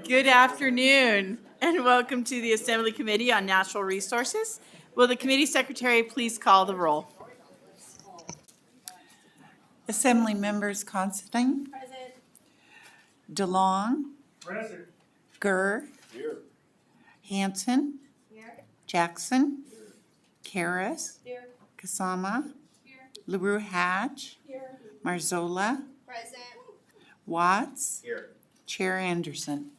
Good afternoon, and welcome to the Assembly Committee on Natural Resources. Will the committee secretary please call the roll? Assembly members Considine. Present. DeLong. Present. Gurr. Here. Hanson. Here. Jackson. Karras. Here. Kasama. Here. LaRue Hatch. Here. Marzola. Present. Watts. Here. Chair Anderson.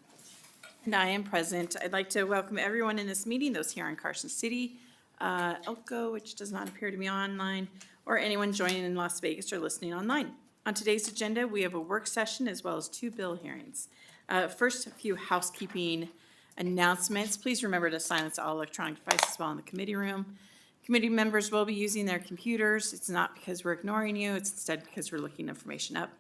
And I am present. I'd like to welcome everyone in this meeting, those here in Carson City, Elko, which does not appear to be online, or anyone joining in Las Vegas or listening online. On today's agenda, we have a work session as well as 2 bill hearings. First, a few housekeeping announcements. Please remember to silence all electronic devices while in the committee room. Committee members will be using their computers. It's not because we're ignoring you, it's instead because we're looking information up.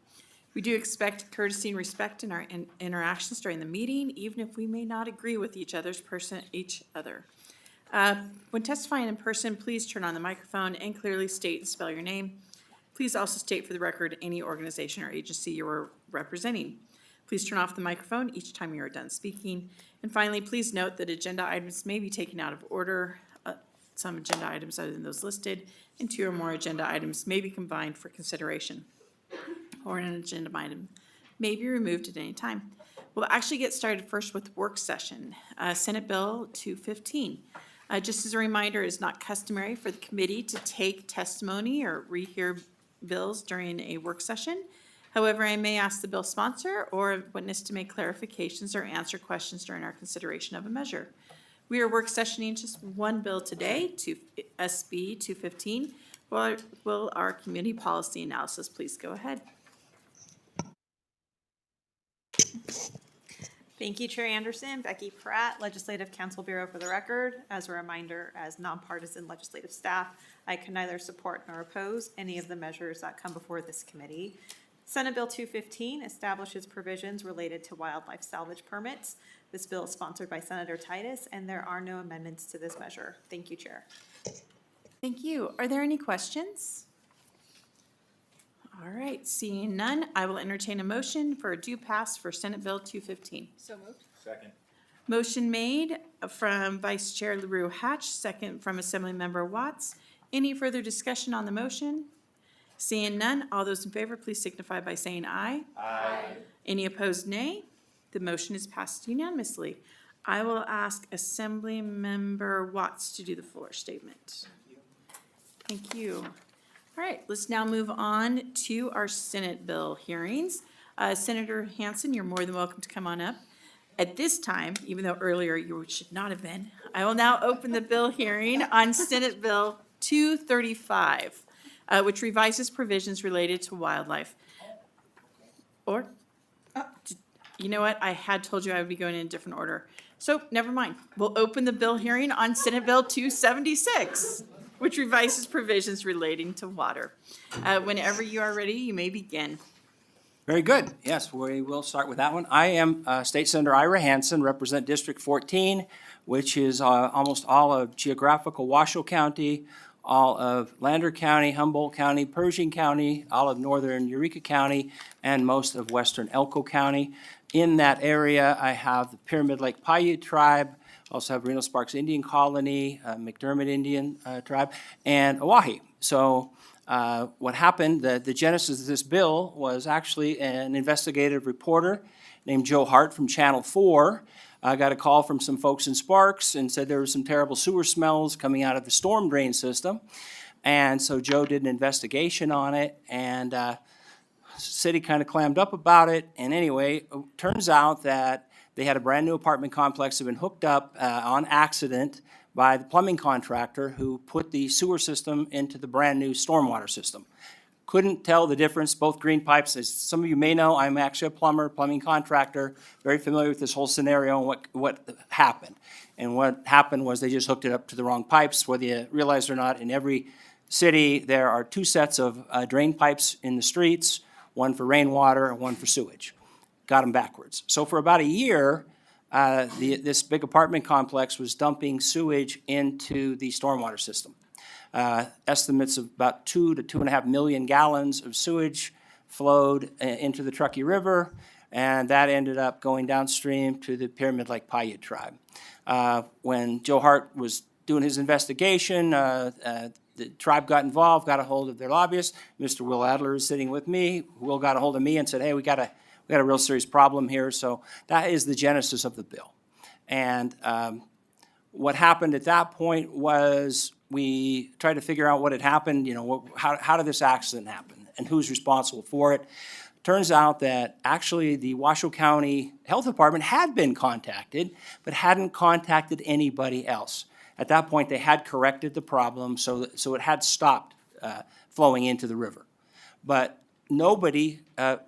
We do expect courtesy and respect in our interactions during the meeting, even if we may not agree with each other. When testifying in person, please turn on the microphone and clearly state and spell your name. Please also state for the record any organization or agency you are representing. Please turn off the microphone each time you are done speaking. And finally, please note that agenda items may be taken out of order. Some agenda items other than those listed, and 2 or more agenda items may be combined for consideration, or an agenda item may be removed at any time. We'll actually get started first with work session, Senate Bill 215. Just as a reminder, it is not customary for the committee to take testimony or rehear bills during a work session. However, I may ask the bill sponsor or a witness to make clarifications or answer questions during our consideration of a measure. We are work sessioning just 1 bill today, SB 215. Will our community policy analysis please go ahead? Thank you, Chair Anderson. Becky Pratt, Legislative Council Bureau for the record. As a reminder, as nonpartisan legislative staff, I can neither support nor oppose any of the measures that come before this committee. Senate Bill 215 establishes provisions related to wildlife salvage permits. This bill is sponsored by Senator Titus, and there are no amendments to this measure. Thank you, Chair. Thank you. Are there any questions? All right, seeing none, I will entertain a motion for a due pass for Senate Bill 215. So moved. Second. Motion made from Vice Chair LaRue Hatch, second from Assemblymember Watts. Any further discussion on the motion? Seeing none, all those in favor, please signify by saying aye. Aye. Any opposed, nay? The motion is passed unanimously. I will ask Assemblymember Watts to do the floor statement. Thank you. All right, let's now move on to our Senate bill hearings. Senator Hanson, you're more than welcome to come on up. At this time, even though earlier you should not have been, I will now open the bill hearing on Senate Bill 235, which revises provisions related to wildlife. Or, you know what? I had told you I would be going in a different order. So never mind. We'll open the bill hearing on Senate Bill 276. Which revises provisions relating to water. Whenever you are ready, you may begin. Very good. Yes, we will start with that one. I am State Senator Ira Hansen, represent District 14, which is almost all of geographical Washoe County, all of Lander County, Humboldt County, Pershing County, all of northern Eureka County, and most of western Elko County. In that area, I have the Pyramid Lake Paiute tribe, also have Reno Sparks Indian Colony, McDermott Indian tribe, and Oahe. So what happened, the genesis of this bill was actually an investigative reporter named Joe Hart from Channel 4. I got a call from some folks in Sparks and said there were some terrible sewer smells coming out of the storm drain system. And so Joe did an investigation on it, and city kind of clammed up about it. And anyway, it turns out that they had a brand new apartment complex that had been hooked up on accident by the plumbing contractor who put the sewer system into the brand new stormwater system. Couldn't tell the difference, both green pipes. As some of you may know, I'm actually a plumber, plumbing contractor, very familiar with this whole scenario and what happened. And what happened was they just hooked it up to the wrong pipes. Whether you realize it or not, in every city there are 2 sets of drain pipes in the streets, one for rainwater and one for sewage. Got them backwards. So for about a year, this big apartment complex was dumping sewage into the stormwater system. Estimates of about 2 to 2.5 million gallons of sewage flowed into the Truckee River, and that ended up going downstream to the Pyramid Lake Paiute tribe. When Joe Hart was doing his investigation, the tribe got involved, got a hold of their lobbyist. Mr. Will Adler is sitting with me. Will got a hold of me and said, hey, we got a real serious problem here. So that is the genesis of the bill. And what happened at that point was we tried to figure out what had happened, how did this accident happen and who's responsible for it. Turns out that actually the Washoe County Health Department had been contacted, but hadn't contacted anybody else. At that point, they had corrected the problem, so it had stopped flowing into the river. But nobody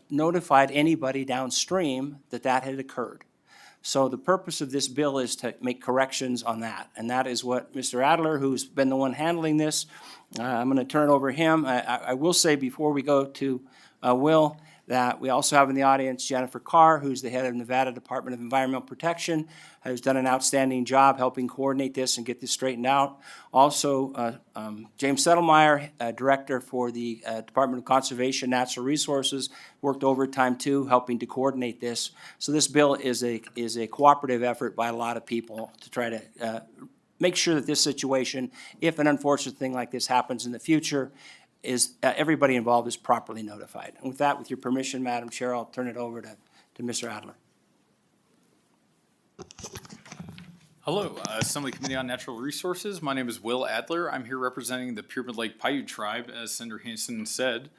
notified anybody downstream that had occurred. So the purpose of this bill is to make corrections on that, and that is what Mr. Adler, who's been the one handling this, I'm going to turn it over to him. I will say before we go to Will, that we also have in the audience Jennifer Carr, who's the head of Nevada Department of Environmental Protection, has done an outstanding job helping coordinate this and get this straightened out. Also, James Settlemeyer, director for the Department of Conservation Natural Resources, worked overtime too, helping to coordinate this. So this bill is a cooperative effort by a lot of people to try to make sure that this situation, if an unfortunate thing like this happens in the future, is everybody involved is properly notified. And with that, with your permission, Madam Chair, I'll turn it over to Mr. Adler. Hello, Assembly Committee on Natural Resources. My name is Will Adler. I'm here representing the Pyramid Lake Paiute tribe, as Senator Hansen said.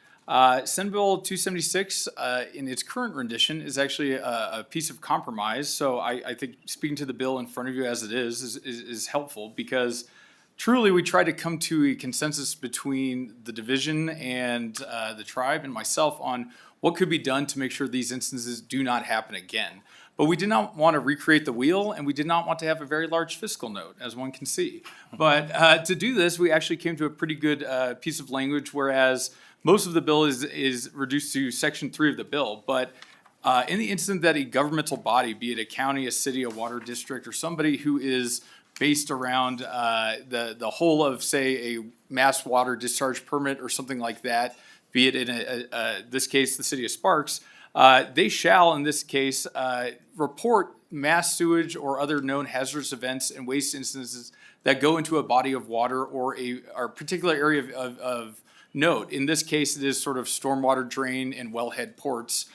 Senate Bill 276, in its current rendition, is actually a piece of compromise. So I think speaking to the bill in front of you as it is helpful, because truly we try to come to a consensus between the division and the tribe and myself on what could be done to make sure these instances do not happen again. But we did not want to recreate the wheel, and we did not want to have a very large fiscal note, as one can see. But to do this, we actually came to a pretty good piece of language, whereas most of the bill is reduced to Section 3 of the bill. But in the instant that a governmental body, be it a county, a city, a water district, or somebody who is based around the whole of, say, a mass water discharge permit or something like that, be it in this case, the city of Sparks, they shall, in this case, report mass sewage or other known hazardous events and waste instances that go into a body of water or a particular area of note. In this case, it is sort of stormwater drain and wellhead ports,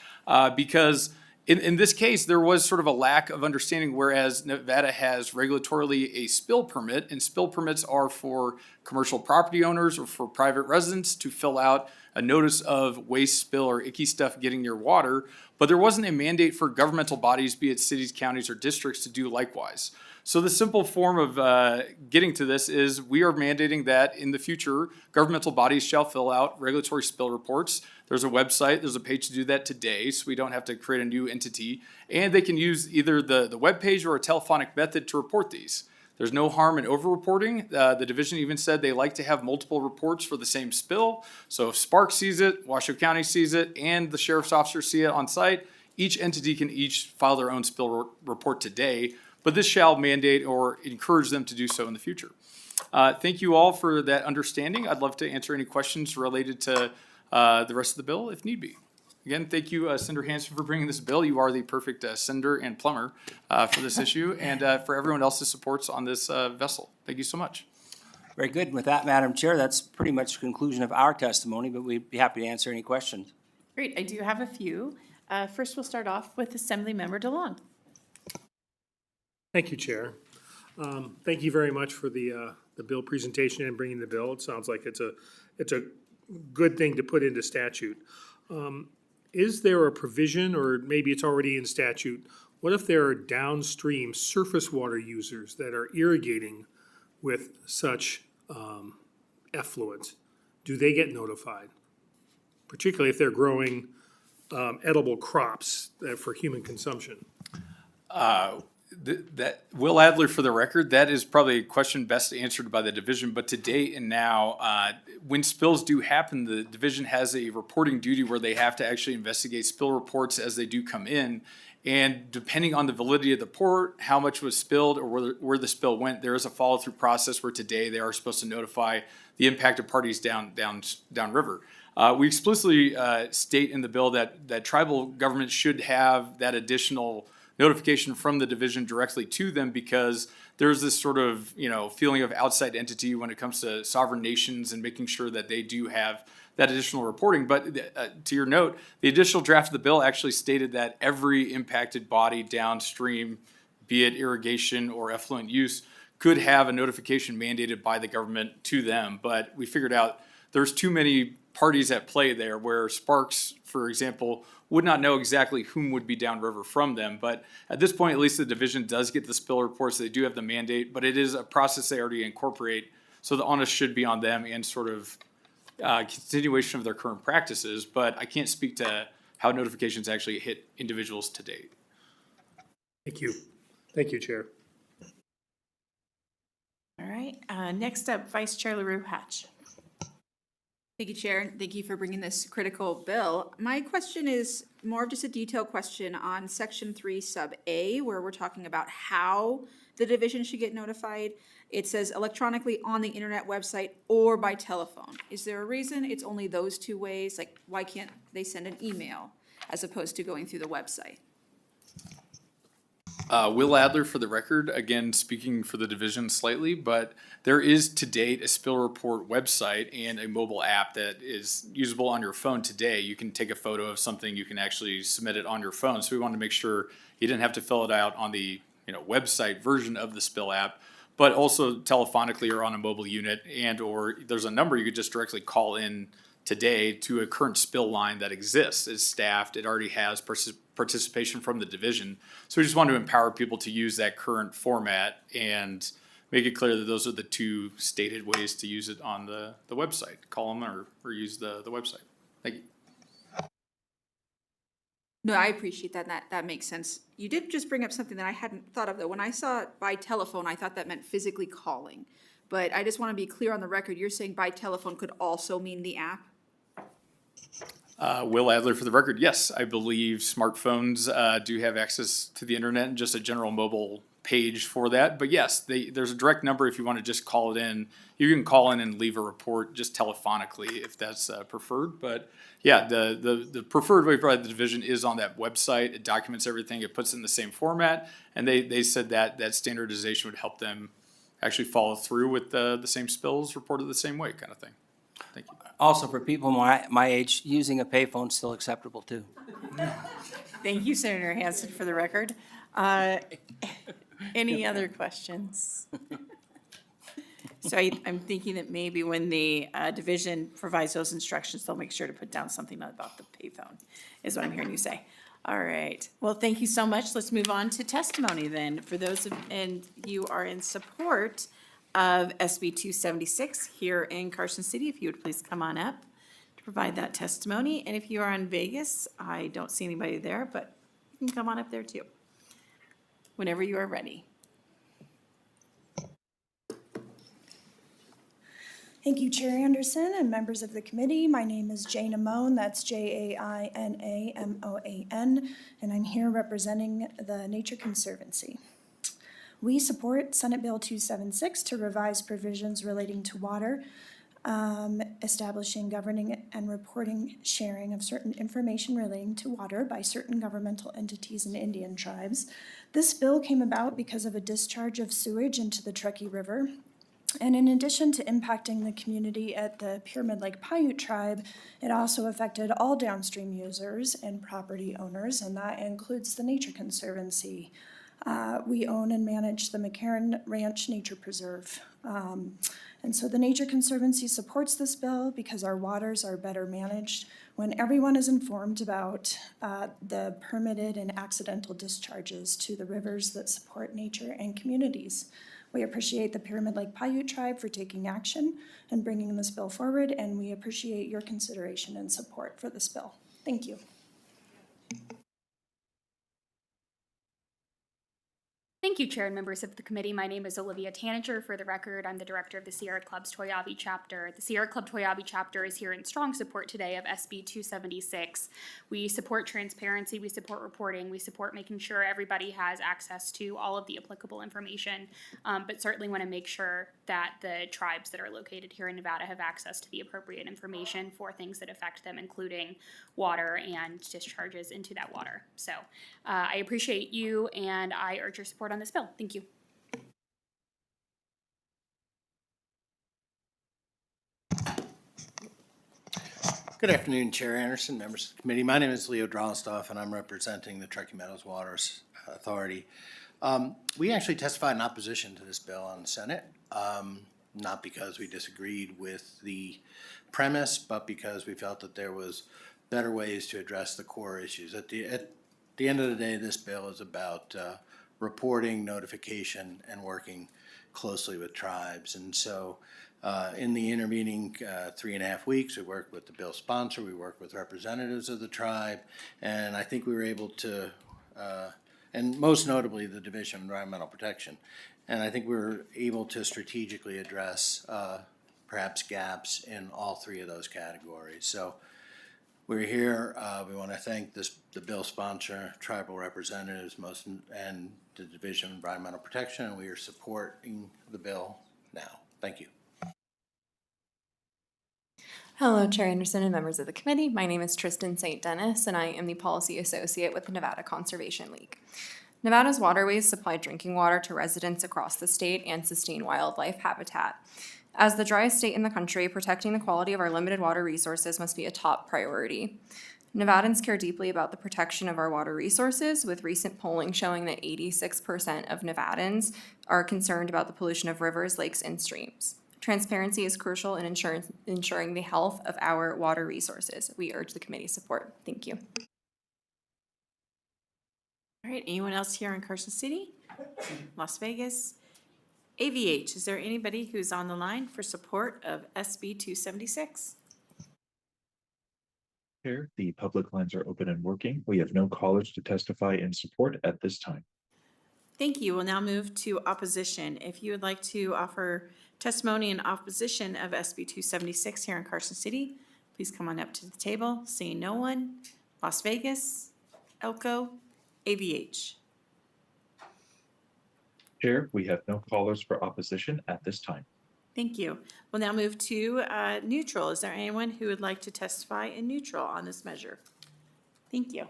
because in this case, there was sort of a lack of understanding, whereas Nevada has regulatorily a spill permit, and spill permits are for commercial property owners or for private residents to fill out a notice of waste spill or icky stuff getting near water, but there wasn't a mandate for governmental bodies, be it cities, counties, or districts, to do likewise. So the simple form of getting to this is we are mandating that in the future, governmental bodies shall fill out regulatory spill reports. There's a website, there's a page to do that today, so we don't have to create a new entity. And they can use either the web page or a telephonic method to report these. There's no harm in over-reporting. The division even said they like to have multiple reports for the same spill. So if Sparks sees it, Washoe County sees it, and the sheriff's officer see it on site, each entity can each file their own spill report today, but this shall mandate or encourage them to do so in the future. Thank you all for that understanding. I'd love to answer any questions related to the rest of the bill if need be. Again, thank you, Senator Hansen, for bringing this bill. You are the perfect senator and plumber for this issue, and for everyone else's supports on this vessel. Thank you so much. Very good. And with that, Madam Chair, that's pretty much the conclusion of our testimony, but we'd be happy to answer any questions. Great, I do have a few. First, we'll start off with Assemblymember DeLong. Thank you, Chair. Thank you very much for the bill presentation and bringing the bill. It sounds like it's a good thing to put into statute. Is there a provision, or maybe it's already in statute, what if there are downstream surface water users that are irrigating with such effluent? Do they get notified? Particularly if they're growing edible crops for human consumption. That Will Adler, for the record, that is probably a question best answered by the division. But to date and now, when spills do happen, the division has a reporting duty where they have to actually investigate spill reports as they do come in. And depending on the validity of the port, how much was spilled, or where the spill went, there is a follow-through process where today they are supposed to notify the impacted parties downriver. We explicitly state in the bill that tribal governments should have that additional notification from the division directly to them, because there's this sort of, feeling of outside entity when it comes to sovereign nations and making sure that they do have that additional reporting. But to your note, the additional draft of the bill actually stated that every impacted body downstream, be it irrigation or effluent use, could have a notification mandated by the government to them. But we figured out there's too many parties at play there, where Sparks, for example, would not know exactly whom would be downriver from them. But at this point, at least the division does get the spill reports. They do have the mandate, but it is a process they already incorporate. So the onus should be on them and sort of continuation of their current practices. But I can't speak to how notifications actually hit individuals to date. Thank you. Thank you, Chair. All right, next up, Vice Chair LaRue Hatch. Thank you, Chair, and thank you for bringing this critical bill. My question is more of just a detailed question on Section 3, Sub A, where we're talking about how the division should get notified. It says electronically on the internet website or by telephone. Is there a reason it's only those two ways? Like, why can't they send an email as opposed to going through the website? Will Adler for the record, again, speaking for the division slightly, but there is to date a spill report website and a mobile app that is usable on your phone today. You can take a photo of something, you can actually submit it on your phone. So we want to make sure you didn't have to fill it out on the website version of the spill app, but also telephonically or on a mobile unit, and or there's a number you could just directly call in today to a current spill line that exists. It's staffed, it already has participation from the division. So we just want to empower people to use that current format and make it clear that those are the two stated ways to use it on the website. Call them or use the website. Thank you. No, I appreciate that. That makes sense. You did just bring up something that I hadn't thought of, though. When I saw it by telephone, I thought that meant physically calling. But I just want to be clear on the record. You're saying by telephone could also mean the app? Will Adler for the record, yes, I believe smartphones do have access to the internet and just a general mobile page for that. But yes, there's a direct number if you want to just call it in. You can call in and leave a report just telephonically if that's preferred. But yeah, the preferred way by the division is on that website. It documents everything. It puts it in the same format. And they said that standardization would help them actually follow through with the same spills reported the same way kind of thing. Thank you. Also, for people my age, using a payphone is still acceptable too. Thank you, Senator Hansen, for the record. Any other questions? So I'm thinking that maybe when the division provides those instructions, they'll make sure to put down something about the payphone, is what I'm hearing you say. All right. Well, thank you so much. Let's move on to testimony then. For those and you are in support of SB 276 here in Carson City, if you would please come on up to provide that testimony. And if you are in Vegas, I don't see anybody there, but you can come on up there too, whenever you are ready. Thank you, Chair Anderson and members of the committee. My name is Jana Moan, that's Jainamoan, and I'm here representing the Nature Conservancy. We support Senate Bill 276 to revise provisions relating to water, establishing governing and reporting sharing of certain information relating to water by certain governmental entities and Indian tribes. This bill came about because of a discharge of sewage into the Truckee River. And in addition to impacting the community at the Pyramid Lake Paiute tribe, it also affected all downstream users and property owners, and that includes the Nature Conservancy. We own and manage the McCarran Ranch Nature Preserve. And so the Nature Conservancy supports this bill because our waters are better managed when everyone is informed about the permitted and accidental discharges to the rivers that support nature and communities. We appreciate the Pyramid Lake Paiute tribe for taking action and bringing this bill forward, and we appreciate your consideration and support for this bill. Thank you. Thank you, Chair and members of the committee. My name is Olivia Tanager. For the record, I'm the director of the Sierra Club's Toyabe chapter. The Sierra Club Toyabe chapter is here in strong support today of SB 276. We support transparency, we support reporting, we support making sure everybody has access to all of the applicable information, but certainly want to make sure that the tribes that are located here in Nevada have access to the appropriate information for things that affect them, including water and discharges into that water. So I appreciate you, and I urge your support on this bill. Thank you. Good afternoon, Chair Anderson, members of the committee. My name is Leo Drolstoff, and I'm representing the Truckee Meadows Water Authority. We actually testified in opposition to this bill on the Senate, not because we disagreed with the premise, but because we felt that there was better ways to address the core issues. At the end of the day, this bill is about reporting, notification, and working closely with tribes. And so in the intervening 3.5 weeks, we worked with the bill sponsor, we worked with representatives of the tribe, and I think we were able to, and most notably the Division of Environmental Protection, and I think we were able to strategically address perhaps gaps in all three of those categories. So we're here, we want to thank the bill sponsor, tribal representatives, and the Division of Environmental Protection, and we are supporting the bill now. Thank you. Hello, Chair Anderson and members of the committee. My name is Tristan St. Dennis, and I am the Policy Associate with the Nevada Conservation League. Nevada's waterways supply drinking water to residents across the state and sustain wildlife habitat. As the driest state in the country, protecting the quality of our limited water resources must be a top priority. Nevadans care deeply about the protection of our water resources, with recent polling showing that 86% of Nevadans are concerned about the pollution of rivers, lakes, and streams. Transparency is crucial in ensuring the health of our water resources. We urge the committee's support. Thank you. All right, anyone else here in Carson City, Las Vegas? AVH, is there anybody who's on the line for support of SB 276? Chair, the public lines are open and working. We have no callers to testify in support at this time. Thank you. We'll now move to opposition. If you would like to offer testimony in opposition of SB 276 here in Carson City, please come on up to the table. Seeing no one, Las Vegas, Elko, AVH. Chair, we have no callers for opposition at this time. Thank you. We'll now move to neutral. Is there anyone who would like to testify in neutral on this measure? Thank you.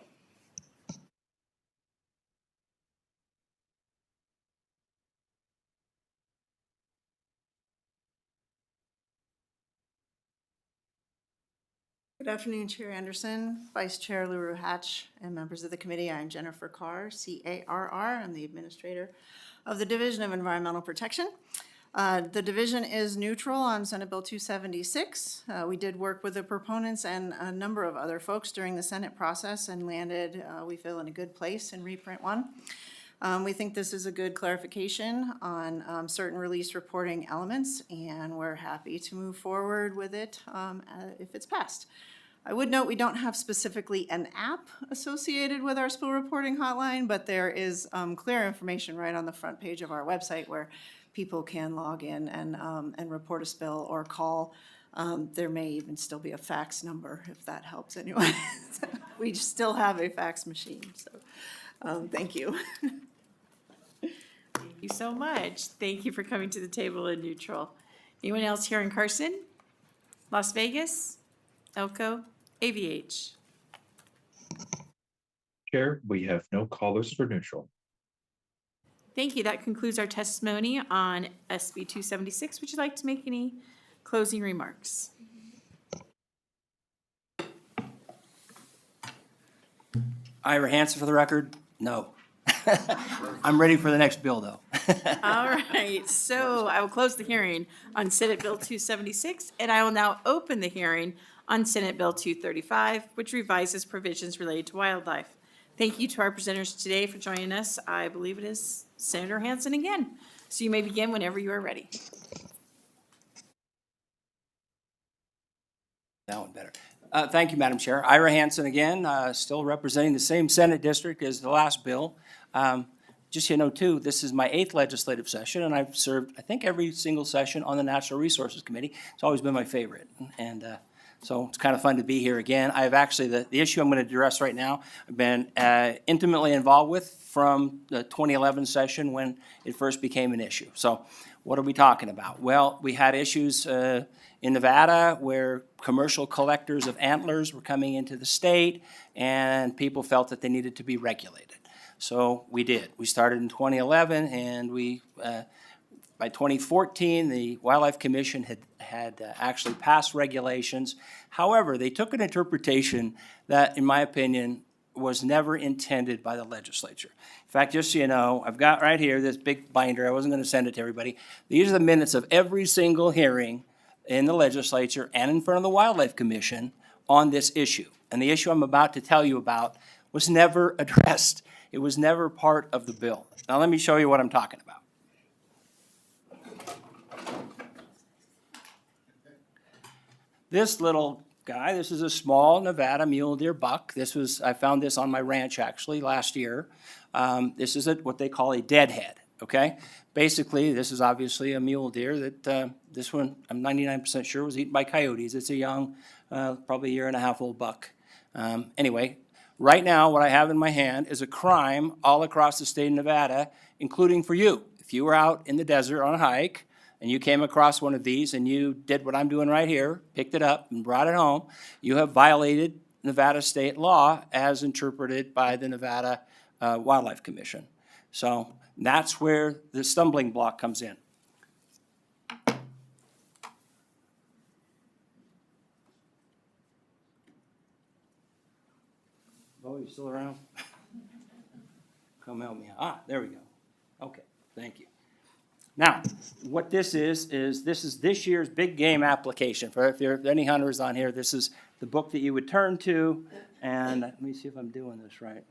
Good afternoon, Chair Anderson, Vice Chair LaRue Hatch, and members of the committee. I'm Jennifer Carr, C-A-R-R. I'm the administrator of the Division of Environmental Protection. The division is neutral on Senate Bill 276. We did work with the proponents and a number of other folks during the Senate process and landed, we feel, in a good place in reprint 1. We think this is a good clarification on certain release reporting elements, and we're happy to move forward with it if it's passed. I would note we don't have specifically an app associated with our spill reporting hotline, but there is clear information right on the front page of our website where people can log in and report a spill or call. There may even still be a fax number if that helps anyone. We still have a fax machine, so thank you. Thank you so much. Thank you for coming to the table in neutral. Anyone else here in Carson? Las Vegas? Elko? AVH? Chair, we have no callers for neutral. Thank you. That concludes our testimony on SB 276. Would you like to make any closing remarks? Ira Hansen for the record, no. I'm ready for the next bill, though. All right, so I will close the hearing on Senate Bill 276, and I will now open the hearing on Senate Bill 235, which revises provisions related to wildlife. Thank you to our presenters today for joining us. I believe it is Senator Hansen again. So you may begin whenever you are ready. That one better. Thank you, Madam Chair. Ira Hansen again, still representing the same Senate district as the last bill. just so you know too, this is my 8th legislative session, and I've served, I think, every single session on the Natural Resources Committee. It's always been my favorite, and so it's kind of fun to be here again. I've actually, the issue I'm going to address right now, I've been intimately involved with from the 2011 session when it first became an issue. So what are we talking about? Well, we had issues in Nevada where commercial collectors of antlers were coming into the state, and people felt that they needed to be regulated. So we did. We started in 2011, and we, by 2014, the Wildlife Commission had actually passed regulations. However, they took an interpretation that, in my opinion, was never intended by the legislature. In fact, just so you know, I've got right here this big binder. I wasn't going to send it to everybody. These are the minutes of every single hearing in the legislature and in front of the Wildlife Commission on this issue. And the issue I'm about to tell you about was never addressed. It was never part of the bill. Now let me show you what I'm talking about. This little guy, this is a small Nevada mule deer buck. I found this on my ranch actually last year. This is what they call a deadhead, okay? Basically, this is obviously a mule deer that, this one, I'm 99% sure was eaten by coyotes. It's a young, probably a 1.5-year-old buck. Anyway, right now, what I have in my hand is a crime all across the state of Nevada, including for you. If you were out in the desert on a hike and you came across one of these and you did what I'm doing right here, picked it up and brought it home, you have violated Nevada state law as interpreted by the Nevada Wildlife Commission. So that's where the stumbling block comes in. Oh, you still around? Come help me out. Ah, there we go. Okay, thank you. Now, what this is this year's big game application. For if there are any hunters on here, this is the book that you would turn to. And let me see if I'm doing this right.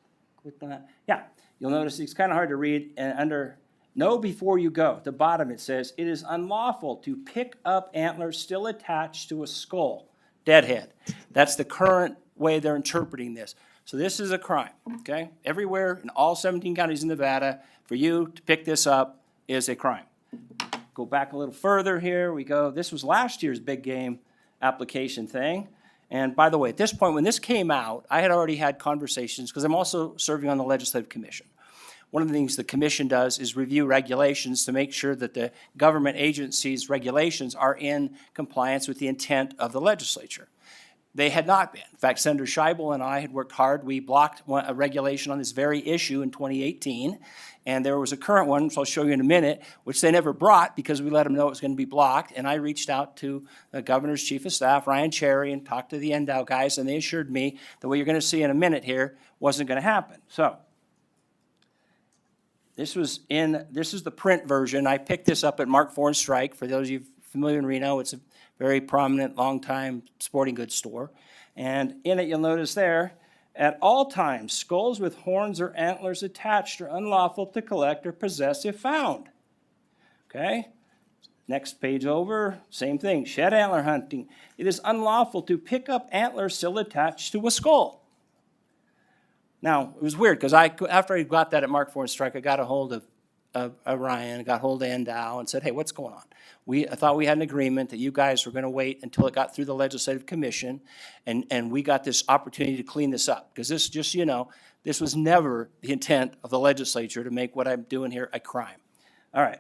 Click on that. Yeah, you'll notice it's kind of hard to read. And under know before you go, at the bottom it says, it is unlawful to pick up antlers still attached to a skull, deadhead. That's the current way they're interpreting this. So this is a crime, okay? Everywhere in all 17 counties in Nevada, for you to pick this up is a crime. Go back a little further here, we go. This was last year's big game application thing. And by the way, at this point, when this came out, I had already had conversations, because I'm also serving on the Legislative Commission. One of the things the commission does is review regulations to make sure that the government agencies' regulations are in compliance with the intent of the legislature. They had not been. In fact, Senator Scheibel and I had worked hard. We blocked a regulation on this very issue in 2018, and there was a current one, which I'll show you in a minute, which they never brought because we let them know it was going to be blocked. And I reached out to the governor's chief of staff, Ryan Cherry, and talked to the NDOW guys, and they assured me that what you're going to see in a minute here wasn't going to happen. So this is the print version. I picked this up at Mark IV and Strike. For those of you familiar in Reno, it's a very prominent, long-time sporting goods store. And in it, you'll notice there, at all times, skulls with horns or antlers attached are unlawful to collect or possess if found. Okay? Next page over, same thing, shed antler hunting. It is unlawful to pick up antlers still attached to a skull. Now, it was weird, because after I got that at Mark IV and Strike, I got a hold of Ryan, got hold of NDOW and said, hey, what's going on? I thought we had an agreement that you guys were going to wait until it got through the Legislative Commission, and we got this opportunity to clean this up. Because this, just so you know, this was never the intent of the legislature to make what I'm doing here a crime. All right,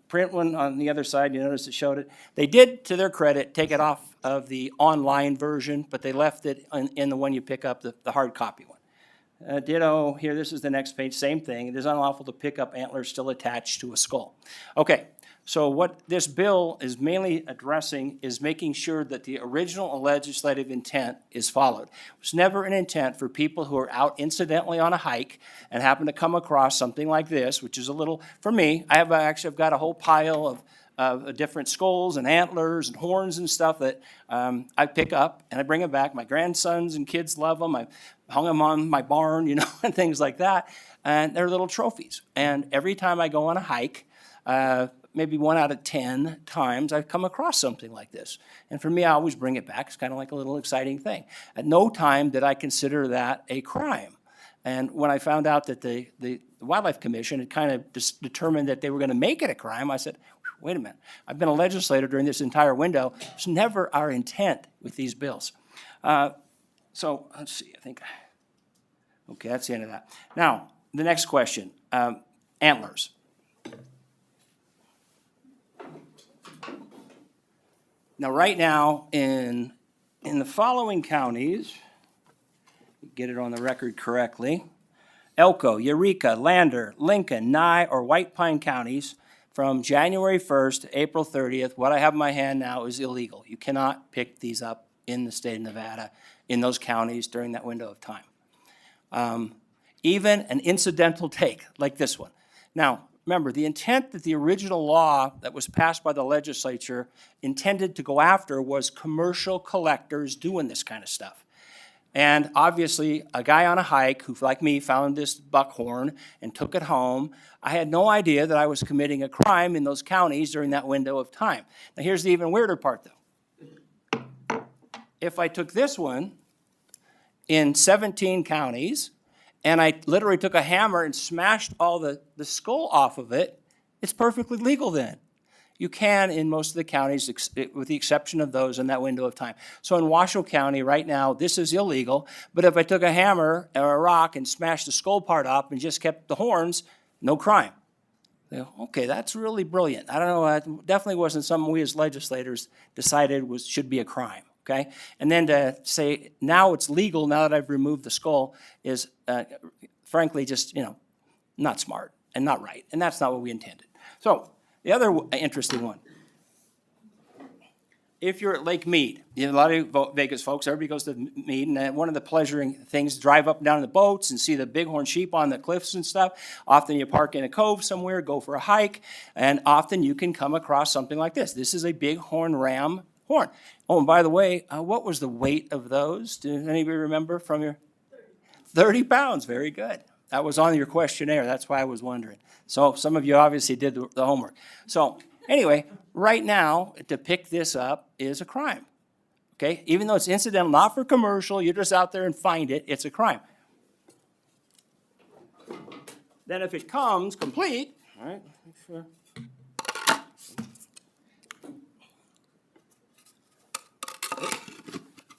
print one on the other side, you notice it showed it. They did, to their credit, take it off of the online version, but they left it in the one you pick up, the hard copy one. Ditto, here, this is the next page, same thing. It is unlawful to pick up antlers still attached to a skull. Okay, so what this bill is mainly addressing is making sure that the original legislative intent is followed. It was never an intent for people who are out incidentally on a hike and happen to come across something like this, which is a little, for me, I've got a whole pile of different skulls and antlers and horns and stuff that I pick up and I bring them back. My grandsons and kids love them. I hung them on my barn, and things like that. And they're little trophies. And every time I go on a hike, maybe 1 out of 10 times, I've come across something like this. And for me, I always bring it back. It's kind of like a little exciting thing. At no time did I consider that a crime. And when I found out that the Wildlife Commission had kind of determined that they were going to make it a crime, I said, wait a minute, I've been a legislator during this entire window. It's never our intent with these bills. So let's see, I think, okay, that's the end of that. Now, the next question, antlers. Now, right now, in the following counties, get it on the record correctly, Elko, Eureka, Lander, Lincoln, Nye, or White Pine counties, from January 1st to April 30th, what I have in my hand now is illegal. You cannot pick these up in the state of Nevada in those counties during that window of time. Even an incidental take like this one. Now, remember, the intent that the original law that was passed by the legislature intended to go after was commercial collectors doing this kind of stuff. And obviously, a guy on a hike who, like me, found this buckhorn and took it home, I had no idea that I was committing a crime in those counties during that window of time. Now, here's the even weirder part, though. If I took this one in 17 counties, and I literally took a hammer and smashed all the skull off of it, it's perfectly legal then. You can in most of the counties, with the exception of those in that window of time. So in Washoe County right now, this is illegal, but if I took a hammer or a rock and smashed the skull part up and just kept the horns, no crime. Okay, that's really brilliant. I don't know, it definitely wasn't something we as legislators decided should be a crime, okay? And then to say, now it's legal, now that I've removed the skull, is frankly just, not smart and not right, and that's not what we intended. So, the other interesting one, if you're at Lake Mead, a lot of Vegas folks, everybody goes to Mead, and one of the pleasuring things, drive up and down in the boats and see the bighorn sheep on the cliffs and stuff. Often you park in a cove somewhere, go for a hike, and often you can come across something like this. This is a bighorn ram horn. Oh, and by the way, what was the weight of those? Does anybody remember from your? 30 pounds, very good. That was on your questionnaire, that's why I was wondering. So some of you obviously did the homework. So anyway, right now, to pick this up is a crime, okay? Even though it's incidental, not for commercial, you're just out there and find it, it's a crime. Then if it comes complete, all right, make sure.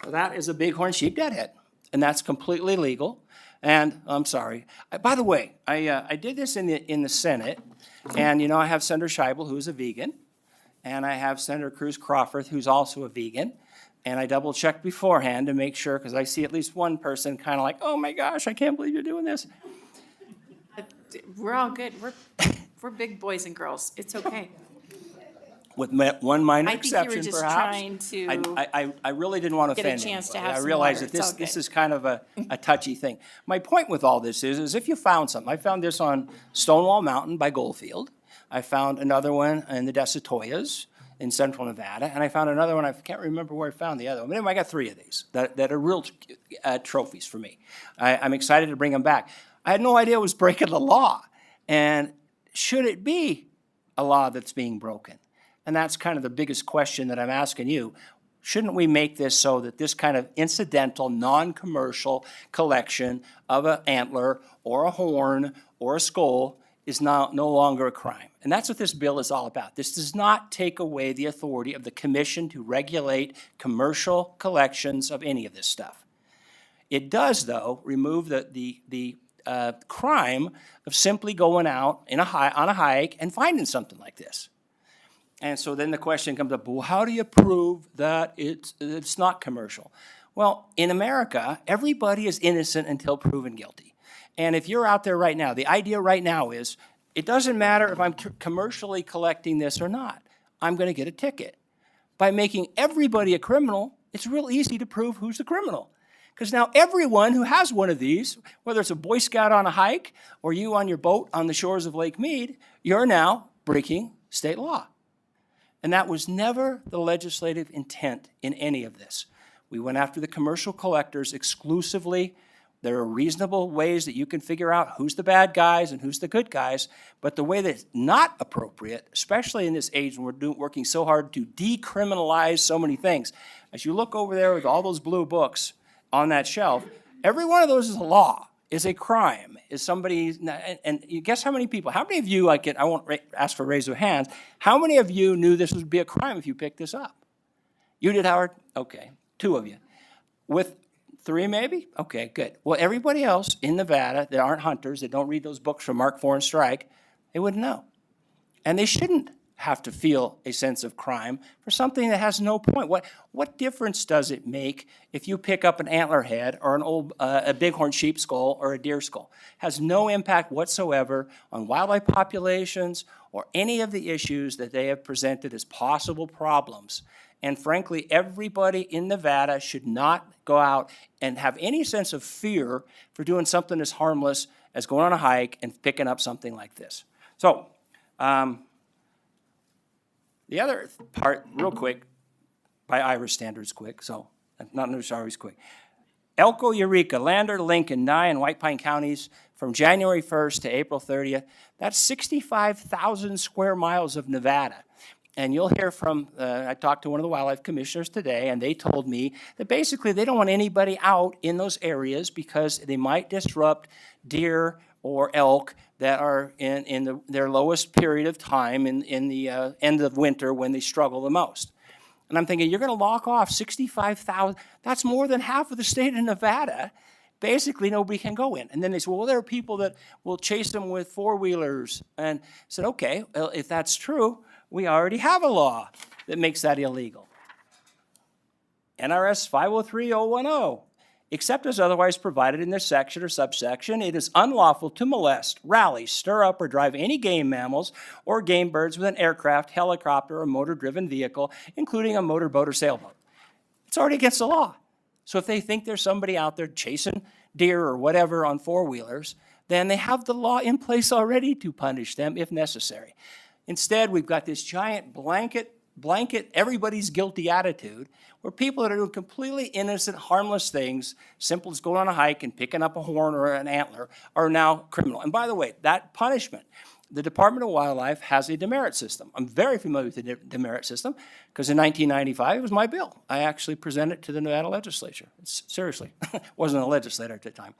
Well, that is a bighorn sheep deadhead, and that's completely legal. And I'm sorry. By the way, I did this in the Senate, and I have Senator Scheibel, who's a vegan, and I have Senator Cruz Crawford, who's also a vegan, and I double checked beforehand to make sure, because I see at least one person kind of like, oh my gosh, I can't believe you're doing this. We're all good. We're big boys and girls. It's okay. With one minor I think exception, you were just perhaps. trying to I really didn't want to get a offend chance to anybody. have I some realize water. that It's all this good. is kind of a touchy thing. My point with all this is if you found something, I found this on Stonewall Mountain by Goldfield. I found another one in the Desitoyas in central Nevada, and I found another one, I can't remember where I found the other one. But anyway, I got 3 of these that are real trophies for me. I'm excited to bring them back. I had no idea it was breaking the law. And should it be a law that's being broken? And that's kind of the biggest question that I'm asking you. Shouldn't we make this so that this kind of incidental, non-commercial collection of an antler or a horn or a skull is now no longer a crime? And that's what this bill is all about. This does not take away the authority of the commission to regulate commercial collections of any of this stuff. It does, though, remove the crime of simply going out on a hike and finding something like this. And so then the question comes up, well, how do you prove that it's not commercial? Well, in America, everybody is innocent until proven guilty. And if you're out there right now, the idea right now is, it doesn't matter if I'm commercially collecting this or not. I'm going to get a ticket. By making everybody a criminal, it's real easy to prove who's the criminal. Because now everyone who has one of these, whether it's a Boy Scout on a hike or you on your boat on the shores of Lake Mead, you're now breaking state law. And that was never the legislative intent in any of this. We went after the commercial collectors exclusively. There are reasonable ways that you can figure out who's the bad guys and who's the good guys, but the way that's not appropriate, especially in this age when we're working so hard to decriminalize so many things. As you look over there with all those blue books on that shelf, every one of those is a law. is a crime, is somebody, and you guess how many people, how many of you, I won't ask for raise of hands, how many of you knew this would be a crime if you picked this up? You did, Howard? Okay, 2 of you. With 3 maybe? Okay, good. Well, everybody else in Nevada that aren't hunters, that don't read those books from Mark IV and Strike, they wouldn't know. And they shouldn't have to feel a sense of crime for something that has no point. What difference does it make if you pick up an antler head or an old a bighorn sheep skull or a deer skull? Has no impact whatsoever on wildlife populations or any of the issues that they have presented as possible problems. And frankly, everybody in Nevada should not go out and have any sense of fear for doing something as harmless as going on a hike and picking up something like this. So, the other part, real quick, by Irish standards quick, so not always quick. Elko, Eureka, Lander, Lincoln, Nye, and White Pine counties from January 1st to April 30th, that's 65,000 square miles of Nevada. And you'll hear from, I talked to one of the wildlife commissioners today, and they told me that basically they don't want anybody out in those areas because they might disrupt deer or elk that are in their lowest period of time in the end of winter when they struggle the most. And I'm thinking, you're going to lock off 65,000, that's more than half of the state of Nevada. Basically, nobody can go in. And then they say, well, there are people that will chase them with 4-wheelers. And I said, okay, well, if that's true, we already have a law that makes that illegal. NRS 503010. Except as otherwise provided in this section or subsection, it is unlawful to molest, rally, stir up, or drive any game mammals or game birds with an aircraft, helicopter, or motor-driven vehicle, including a motorboat or sailboat. It's already against the law. So if they think there's somebody out there chasing deer or whatever on 4-wheelers, then they have the law in place already to punish them if necessary. Instead, we've got this giant blanket everybody's guilty attitude where people that are doing completely innocent, harmless things, simple as going on a hike and picking up a horn or an antler, are now criminal. And by the way, that punishment, the Department of Wildlife has a demerit system. I'm very familiar with the demerit system because in 1995, it was my bill. I actually presented it to the Nevada Legislature. Seriously, wasn't a legislator at the time.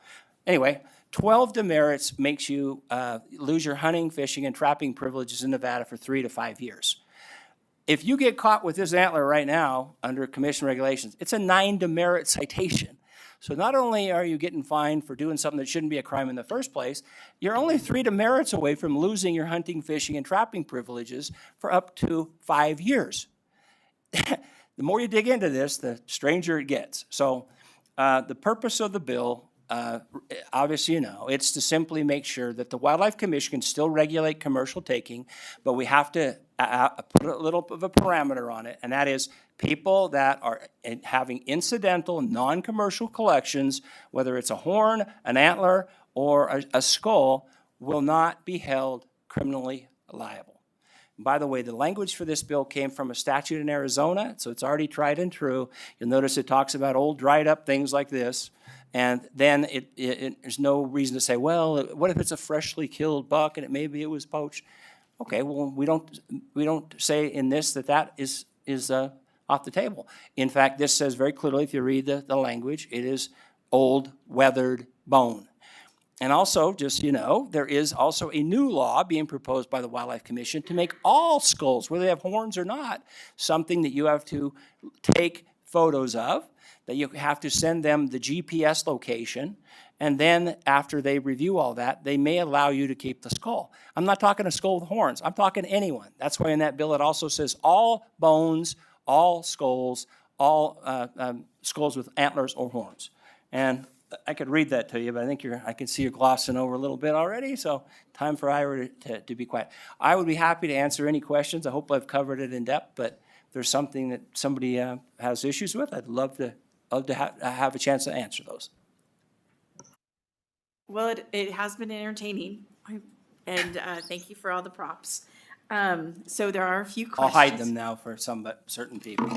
Anyway, 12 demerits makes you lose your hunting, fishing, and trapping privileges in Nevada for 3 to 5 years. If you get caught with this antler right now under commission regulations, it's a 9 demerit citation. So not only are you getting fined for doing something that shouldn't be a crime in the first place, you're only 3 demerits away from losing your hunting, fishing, and trapping privileges for up to 5 years. The more you dig into this, the stranger it gets. So the purpose of the bill, obviously, you know, it's to simply make sure that the Wildlife Commission can still regulate commercial taking, but we have to put a little of a parameter on it, and that is people that are having incidental, non-commercial collections, whether it's a horn, an antler, or a skull, will not be held criminally liable. By the way, the language for this bill came from a statute in Arizona, so it's already tried and true. You'll notice it talks about old dried up things like this. And then there's no reason to say, well, what if it's a freshly killed buck and maybe it was poached? Okay, well, we don't say in this that is off the table. In fact, this says very clearly, if you read the language, it is old, weathered bone. And also, just so you know, there is also a new law being proposed by the Wildlife Commission to make all skulls, whether they have horns or not, something that you have to take photos of, that you have to send them the GPS location, and then after they review all that, they may allow you to keep the skull. I'm not talking a skull with horns. I'm talking anyone. That's why in that bill it also says all bones, all skulls, all skulls with antlers or horns. And I could read that to you, but I think I can see you're glossing over a little bit already, so time for Ira to be quiet. I would be happy to answer any questions. I hope I've covered it in depth, but if there's something that somebody has issues with, I'd love to have a chance to answer those. Well, it has been entertaining, and thank you for all the props. So there are a few questions. I'll hide them now for certain people.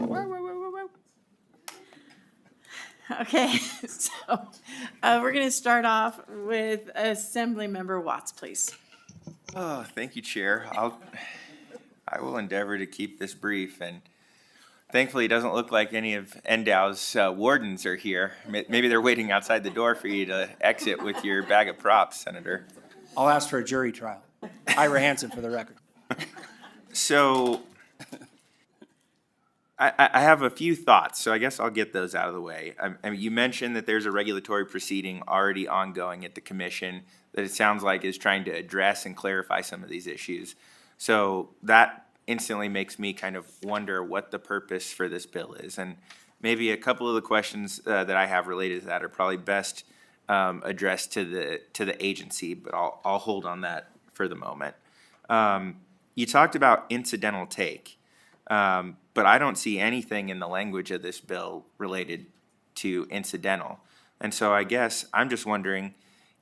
Okay, so we're going to start off with Assemblymember Watts, please. Oh, thank you, Chair. I will endeavor to keep this brief. And Thankfully, it doesn't look like any of Endow's wardens are here. Maybe they're waiting outside the door for you to exit with your bag of props, Senator. I'll ask for a jury trial. Ira Hansen for the record. So I have a few thoughts, so I guess I'll get those out of the way. I mean, you mentioned that there's a regulatory proceeding already ongoing at the commission that it sounds like is trying to address and clarify some of these issues. So that instantly makes me kind of wonder what the purpose for this bill is. And maybe a couple of the questions that I have related to that are probably best addressed to the agency, but I'll hold on that for the moment. You talked about incidental take, but I don't see anything in the language of this bill related to incidental. And so I guess I'm just wondering,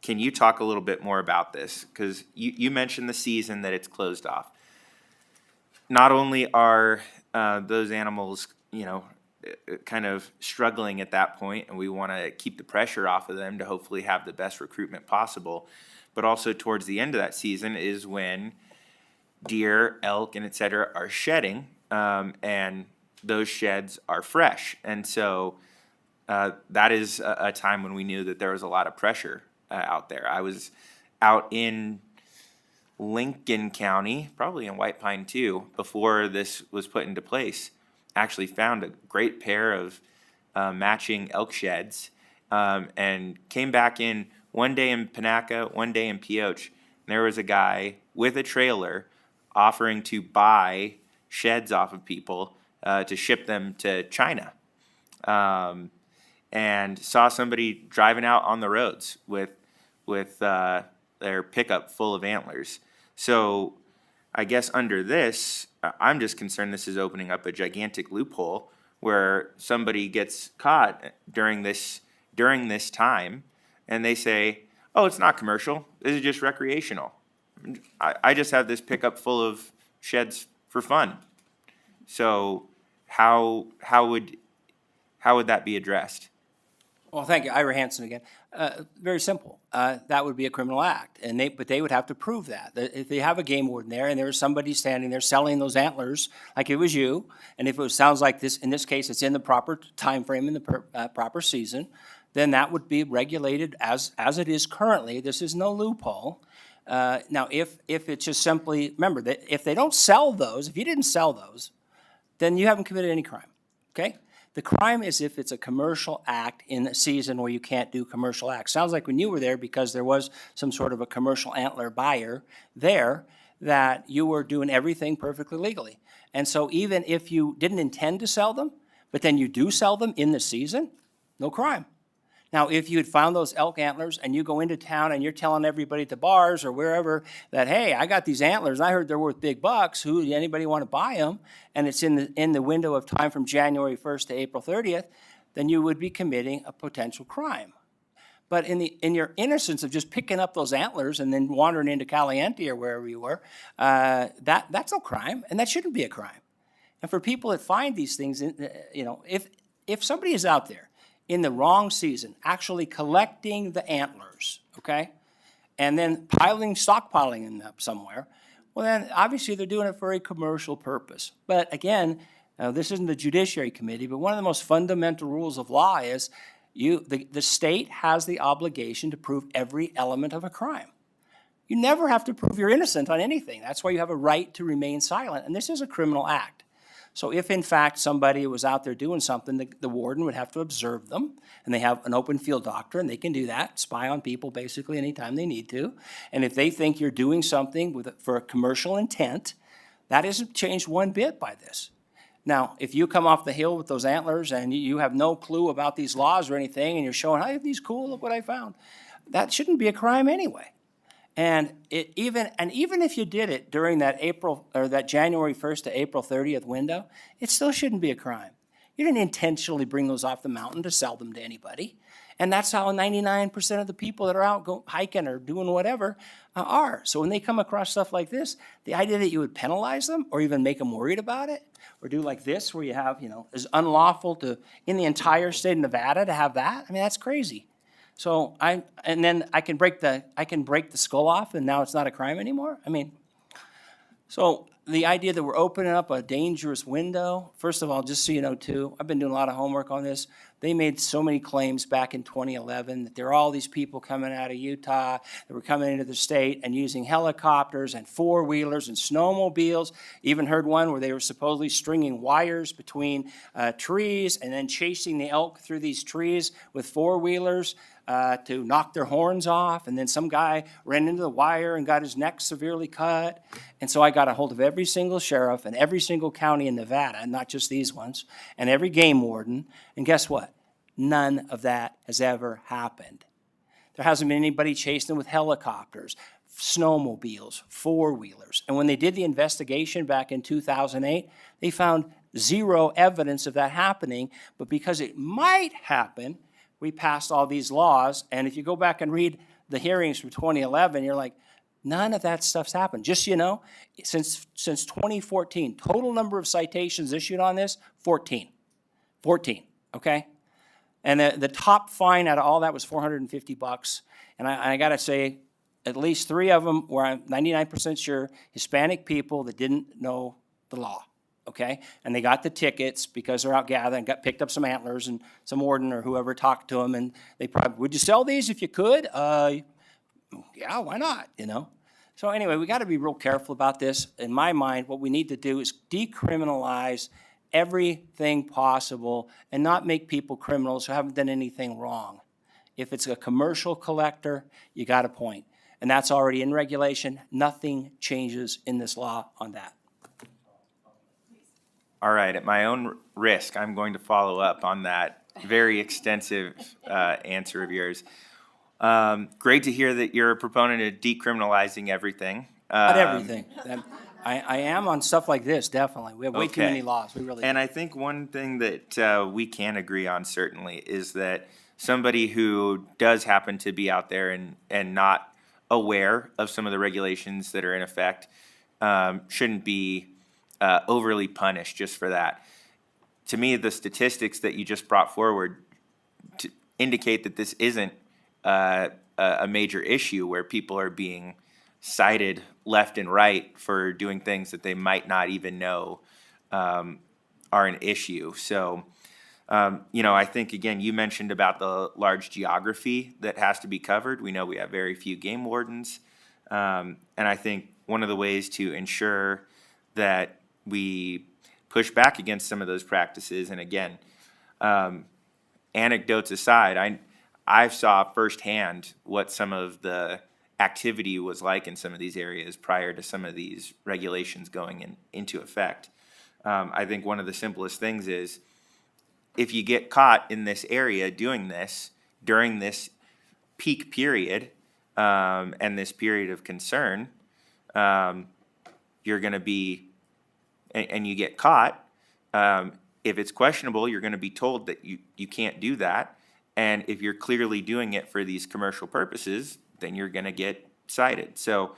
can you talk a little bit more about this? Because you mentioned the season that it's closed off. Not only are those animals, kind of struggling at that point, and we want to keep the pressure off of them to hopefully have the best recruitment possible, but also towards the end of that season is when deer, elk, and et cetera are shedding, and those sheds are fresh. And so that is a time when we knew that there was a lot of pressure out there. I was out in Lincoln County, probably in White Pine too, before this was put into place. Actually found a great pair of matching elk sheds, and came back in one day in Panaca, one day in Pioche. And there was a guy with a trailer offering to buy sheds off of people to ship them to China. And saw somebody driving out on the roads with their pickup full of antlers. So I guess under this, I'm just concerned this is opening up a gigantic loophole where somebody gets caught during this time and they say, oh, it's not commercial, this is just recreational. I just have this pickup full of sheds for fun. So how would that be addressed? Well, thank you. Ira Hansen again. Very simple. That would be a criminal act, but they would have to prove that. If they have a game warden there and there's somebody standing there selling those antlers, like it was you, and if it sounds like this, in this case, it's in the proper time frame in the proper season, then that would be regulated as it is currently. This is no loophole. Now, if it's just simply, remember that if they don't sell those, if you didn't sell those, then you haven't committed any crime, okay? The crime is if it's a commercial act in a season where you can't do commercial acts. Sounds like when you were there, because there was some sort of a commercial antler buyer there, that you were doing everything perfectly legally. And so even if you didn't intend to sell them, but then you do sell them in the season, no crime. Now, if you had found those elk antlers and you go into town and you're telling everybody at the bars or wherever that, hey, I got these antlers and I heard they're worth big bucks, anybody want to buy them? And it's in the window of time from January 1st to April 30th, then you would be committing a potential crime. But in your innocence of just picking up those antlers and then wandering into Caliente or wherever you were, that's no crime, and that shouldn't be a crime. And for people that find these things, if somebody is out there in the wrong season, actually collecting the antlers, okay, and then stockpiling them up somewhere, well then obviously they're doing it for a commercial purpose. But again, this isn't the Judiciary Committee, but one of the most fundamental rules of law is the state has the obligation to prove every element of a crime. You never have to prove you're innocent on anything. That's why you have a right to remain silent, and this is a criminal act. So if, in fact, somebody was out there doing something, the warden would have to observe them, and they have an open field doctrine. They can do that, spy on people basically anytime they need to. And if they think you're doing something for a commercial intent, that isn't changed one bit by this. Now, if you come off the hill with those antlers and you have no clue about these laws or anything, and you're showing, hey, these cool, look what I found, that shouldn't be a crime anyway. And even if you did it during that that January 1st to April 30th window, it still shouldn't be a crime. You didn't intentionally bring those off the mountain to sell them to anybody. And that's how 99% of the people that are out hiking or doing whatever are. So when they come across stuff like this, the idea that you would penalize them or even make them worried about it, or do like this where you have, is unlawful in the entire state of Nevada to have that, I mean, that's crazy. So I can break the skull off and now it's not a crime anymore? I mean, so the idea that we're opening up a dangerous window, first of all, just so you know too, I've been doing a lot of homework on this. They made so many claims back in 2011 that there are all these people coming out of Utah that were coming into the state and using helicopters and four-wheelers and snowmobiles. Even heard one where they were supposedly stringing wires between trees and then chasing the elk through these trees with four-wheelers to knock their horns off. And then some guy ran into the wire and got his neck severely cut. And so I got a hold of every single sheriff in every single county in Nevada, not just these ones, and every game warden. And guess what? None of that has ever happened. There hasn't been anybody chasing them with helicopters, snowmobiles, four-wheelers. And when they did the investigation back in 2008, they found zero evidence of that happening. But because it might happen, we passed all these laws. And if you go back and read the hearings from 2011, you're like, none of that stuff's happened. Just so you know, since 2014, total number of citations issued on this, 14. 14, okay? And the top fine out of all that was $450. And I got to say, at least 3 of them were, I'm 99% sure, Hispanic people that didn't know the law, okay? And they got the tickets because they're out gathering, picked up some antlers, and some warden or whoever talked to them, and they probably, would you sell these if you could? Yeah, why not, you know? So anyway, we got to be real careful about this. In my mind, what we need to do is decriminalize everything possible and not make people criminals who haven't done anything wrong. If it's a commercial collector, you got a point. And that's already in regulation. Nothing changes in this law on that. All right, at my own risk, I'm going to follow up on that very extensive answer of yours. Great to hear that you're a proponent of decriminalizing everything. Not everything. I am on stuff like this, definitely. We have way too many laws. We really do. And I think one thing that we can agree on certainly is that somebody who does happen to be out there and not aware of some of the regulations that are in effect shouldn't be overly punished just for that. To me, the statistics that you just brought forward indicate that this isn't a major issue where people are being cited left and right for doing things that they might not even know are an issue. So, I think, again, you mentioned about the large geography that has to be covered. We know we have very few game wardens. And I think one of the ways to ensure that we push back against some of those practices, and again, anecdotes aside, I saw firsthand what some of the activity was like in some of these areas prior to some of these regulations going into effect. I think one of the simplest things is if you get caught in this area doing this during this peak period and this period of concern, you're going to be, and you get caught, if it's questionable, you're going to be told that you can't do that. And if you're clearly doing it for these commercial purposes, then you're going to get cited. So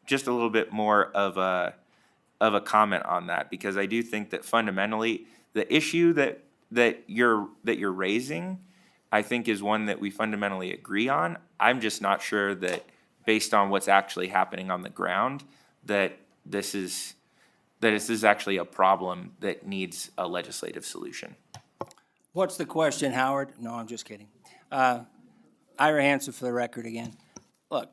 just a little bit more of a comment on that, because I do think that fundamentally the issue that you're raising, I think, is one that we fundamentally agree on. I'm just not sure that based on what's actually happening on the ground, that this is actually a problem that needs a legislative solution. What's the question, Howard? No, I'm just kidding. Ira Hansen for the record again. Look,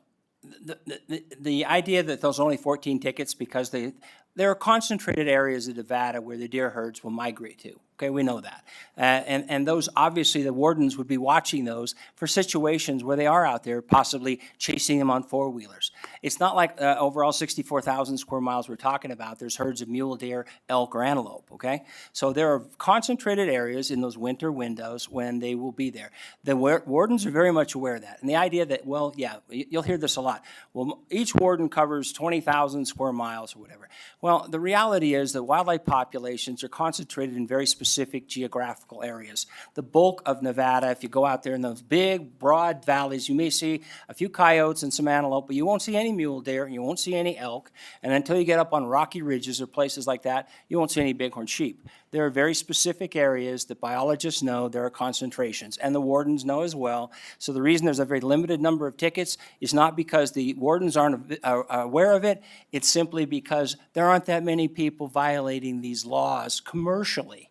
the idea that there's only 14 tickets because there are concentrated areas of Nevada where the deer herds will migrate to. Okay, we know that. And those, obviously, the wardens would be watching those for situations where they are out there possibly chasing them on four-wheelers. It's not like overall 64,000 square miles we're talking about. There's herds of mule deer, elk, or antelope, okay? So there are concentrated areas in those winter windows when they will be there. The wardens are very much aware of that. And the idea that, well, yeah, you'll hear this a lot. Well, each warden covers 20,000 square miles or whatever. Well, the reality is that wildlife populations are concentrated in very specific specific geographical areas. The bulk of Nevada, if you go out there in those big, broad valleys, you may see a few coyotes and some antelope, but you won't see any mule deer, and you won't see any elk. And until you get up on rocky ridges or places like that, you won't see any bighorn sheep. There are very specific areas that biologists know there are concentrations, and the wardens know as well. So the reason there's a very limited number of tickets is not because the wardens aren't aware of it, it's simply because there aren't that many people violating these laws commercially.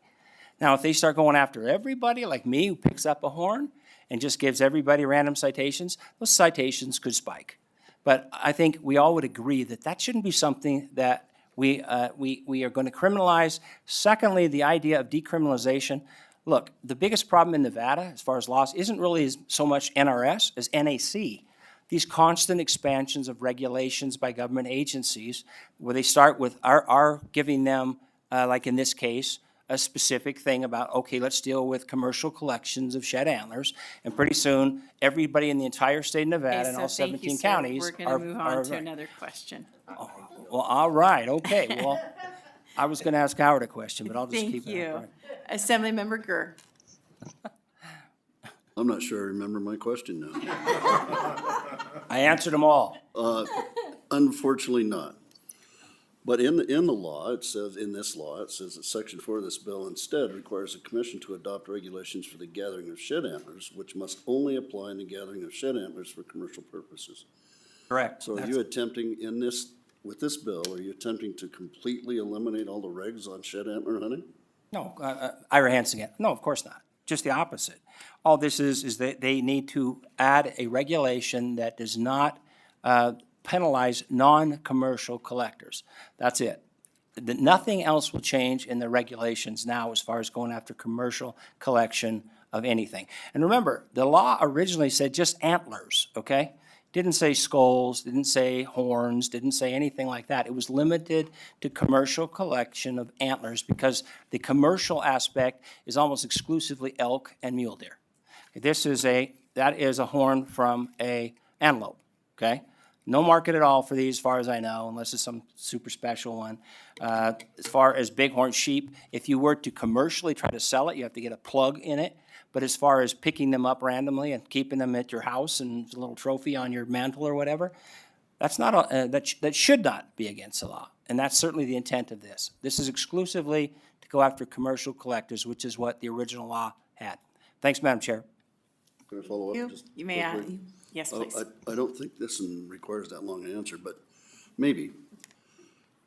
Now, if they start going after everybody, like me, who picks up a horn and just gives everybody random citations, those citations could spike. But I think we all would agree that that shouldn't be something that we are going to criminalize. Secondly, the idea of decriminalization. Look, the biggest problem in Nevada, as far as laws, isn't really so much NRS as NAC. These constant expansions of regulations by government agencies, where they start with our giving them, like in this case, a specific thing about, okay, let's deal with commercial collections of shed antlers, and pretty soon, everybody in the entire state of Nevada and all 17 counties We're going to move on to another question. Well, all right, okay, well, I was gonna ask Howard a question, but I'll just keep it. Thank you. Right. Assemblymember Gurr. I'm not sure I remember my question now. I answered them all. Unfortunately not. But in the law, it says, that Section 4 of this bill instead requires the commission to adopt regulations for the gathering of shed antlers, which must only apply in the gathering of shed antlers for commercial purposes. Correct. So are you attempting with this bill, are you attempting to completely eliminate all the regs on shed antler hunting? No, Ira Hansen again. No, of course not. Just the opposite. All this is that they need to add a regulation that does not penalize non-commercial collectors. That's it. Nothing else will change in the regulations now as far as going after commercial collection of anything. And remember, the law originally said just antlers, okay? Didn't say skulls, didn't say horns, didn't say anything like that. It was limited to commercial collection of antlers because the commercial aspect is almost exclusively elk and mule deer. That is a horn from a antelope, okay? No market at all for these, as far as I know, unless it's some super special one. As far as bighorn sheep, if you were to commercially try to sell it, you have to get a plug in it. But as far as picking them up randomly and keeping them at your house and a little trophy on your mantle or whatever, that's not that should not be against the law. And that's certainly the intent of this. This is exclusively to go after commercial collectors, which is what the original law had. Thanks, Madam Chair. Can I follow up? Just You may, quickly? yes, please. I don't think this one requires that long an answer, but maybe.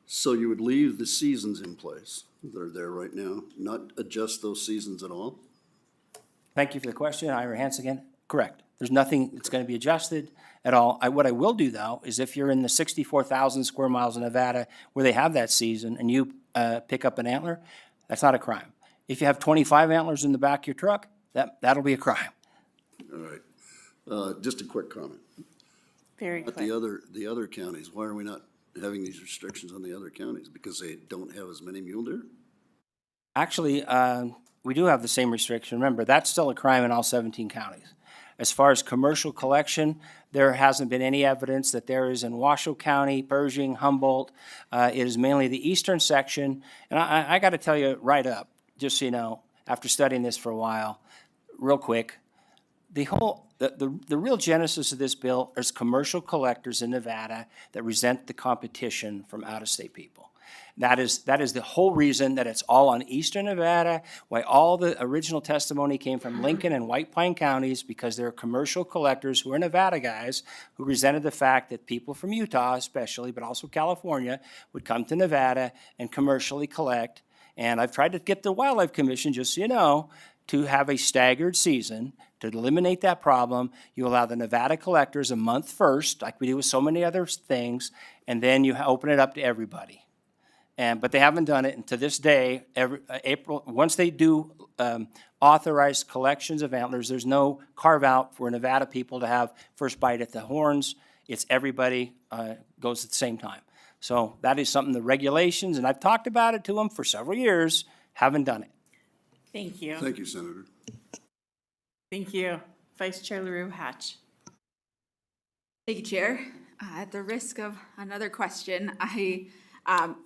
So you would leave the seasons in place that are there right now, not adjust those seasons at all? Thank you for the question. Ira Hansen again. Correct. There's nothing that's going to be adjusted at all. What I will do, though, is if you're in the 64,000 square miles of Nevada where they have that season and you pick up an antler, that's not a crime. If you have 25 antlers in the back of your truck, that'll be a crime. All right. Just a quick comment. Very But quick. the other counties, why are we not having these restrictions on the other counties? Because they don't have as many mule deer? Actually, we do have the same restriction. Remember, that's still a crime in all 17 counties. As far as commercial collection, there hasn't been any evidence that there is in Washoe County, Pershing, Humboldt. It is mainly the eastern section. And I got to tell you right up, just so you know, after studying this for a while, real quick, the real genesis of this bill is commercial collectors in Nevada that resent the competition from out-of-state people. That is the whole reason that it's all on eastern Nevada, why all the original testimony came from Lincoln and White Pine counties, because there are commercial collectors who are Nevada guys who resented the fact that people from Utah especially, but also California, would come to Nevada and commercially collect. And I've tried to get the Wildlife Commission, just so you know, to have a staggered season. To eliminate that problem, you allow the Nevada collectors a month first, like we do with so many other things, and then you open it up to everybody. But they haven't done it, and to this day, once they do authorized collections of antlers, there's no carve-out for Nevada people to have first bite at the horns. It's everybody goes at the same time. So that is something the regulations, and I've talked about it to them for several years, haven't done it. Thank you. Thank you, Senator. Thank you. Vice Chair LaRue Hatch. Thank you, Chair. At the risk of another question, I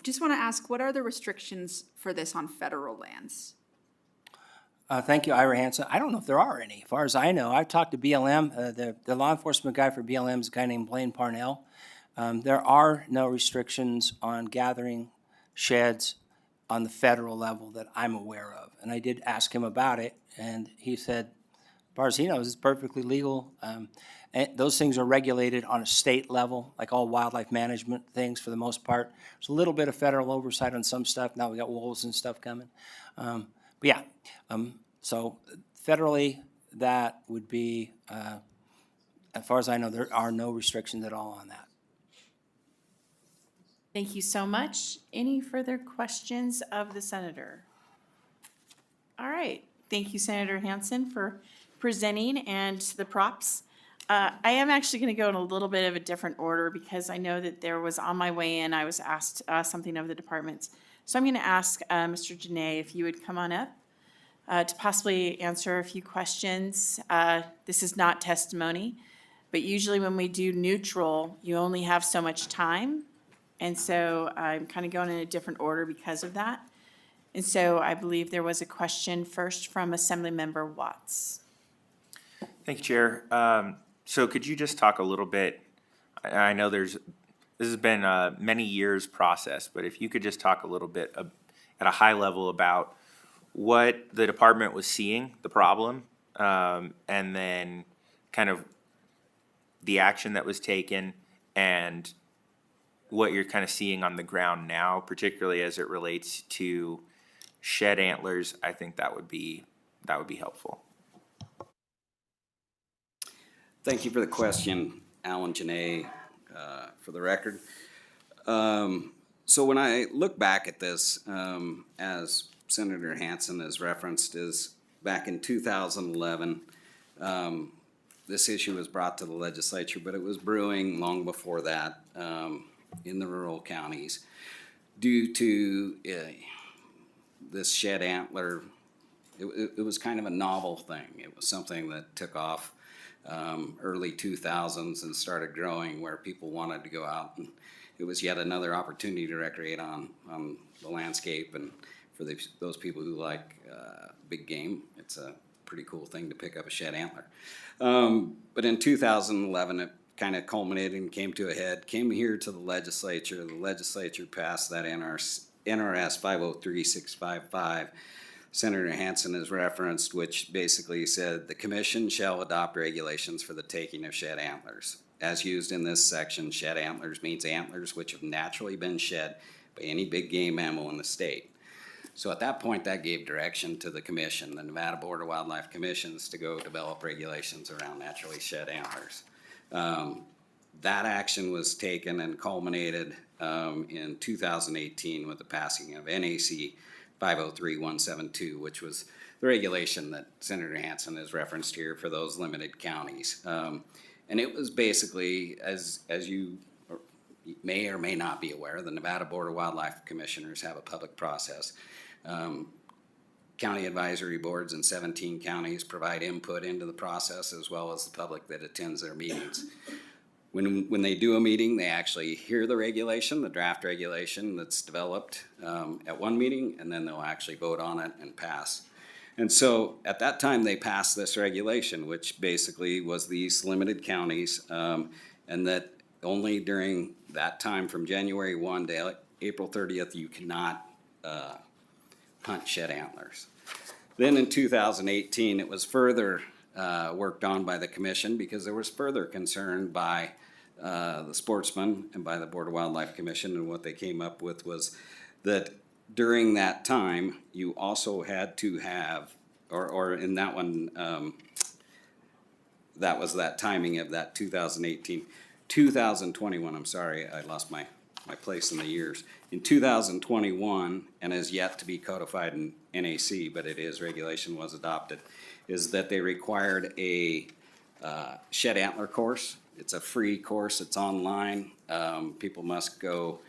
just want to ask, what are the restrictions for this on federal lands? Thank you, Ira Hansen. I don't know if there are any. As far as I know, I've talked to BLM. The law enforcement guy for BLM is a guy named Blaine Parnell. There are no restrictions on gathering sheds on the federal level that I'm aware of. And I did ask him about it, and he said, as far as he knows, it's perfectly legal. And those things are regulated on a state level, like all wildlife management things for the most part. There's a little bit of federal oversight on some stuff. Now we got wolves and stuff coming. But yeah, so federally, that would be, as far as I know, there are no restrictions at all on that. Thank you so much. Any further questions of the senator? All right. Thank you, Senator Hansen, for presenting and the props. I am actually going to go in a little bit of a different order because I know that there was, on my way in, I was asked something of the departments. So I'm going to ask Mr. Janae if you would come on up to possibly answer a few questions. This is not testimony, but usually when we do neutral, you only have so much time. And so I'm kind of going in a different order because of that. And so I believe there was a question first from Assemblymember Watts. Thank you, Chair. So could you just talk a little bit, I know this has been a many years process, but if you could just talk a little bit at a high level about what the department was seeing, the problem, and then kind of the action that was taken and what you're kind of seeing on the ground now, particularly as it relates to shed antlers, I think that would be helpful. Thank you for the question, Alan Janae, for the record. So when I look back at this, as Senator Hansen has referenced, is back in 2011, this issue was brought to the legislature, but it was brewing long before that in the rural counties due to this shed antler. It was kind of a novel thing. It was something that took off early 2000s and started growing where people wanted to go out, and it was yet another opportunity to recreate on the landscape. And for those people who like big game, it's a pretty cool thing to pick up a shed antler. But in 2011, it kind of culminated and came to a head, came here to the legislature. The legislature passed that NRS 503655. Senator Hansen has referenced, which basically said the commission shall adopt regulations for the taking of shed antlers. As used in this section, shed antlers means antlers which have naturally been shed by any big game mammal in the state. So at that point, that gave direction to the commission, the Nevada Board of Wildlife Commissions, to go develop regulations around naturally shed antlers. That action was taken and culminated in 2018 with the passing of NAC 503172, which was the regulation that Senator Hansen has referenced here for those limited counties. And it was basically, as you may or may not be aware, the Nevada Board of Wildlife Commissioners have a public process. County advisory boards in 17 counties provide input into the process, as well as the public that attends their meetings. When they do a meeting, they actually hear the regulation, the draft regulation that's developed at one meeting, and then they'll actually vote on it and pass. And so at that time, they passed this regulation, which basically was these limited counties, and that only during that time from January 1 to April 30th, you cannot hunt shed antlers. Then in 2018, it was further worked on by the commission because there was further concern by the sportsmen and by the Board of Wildlife Commission, and what they came up with was that during that time, you also had to have, or in that one, that was that timing of that 2021, I'm sorry, I lost my place in the years. In 2021, and is yet to be codified in NAC, but it is, regulation was adopted, is that they required a shed antler course. It's a free course, it's online. People must go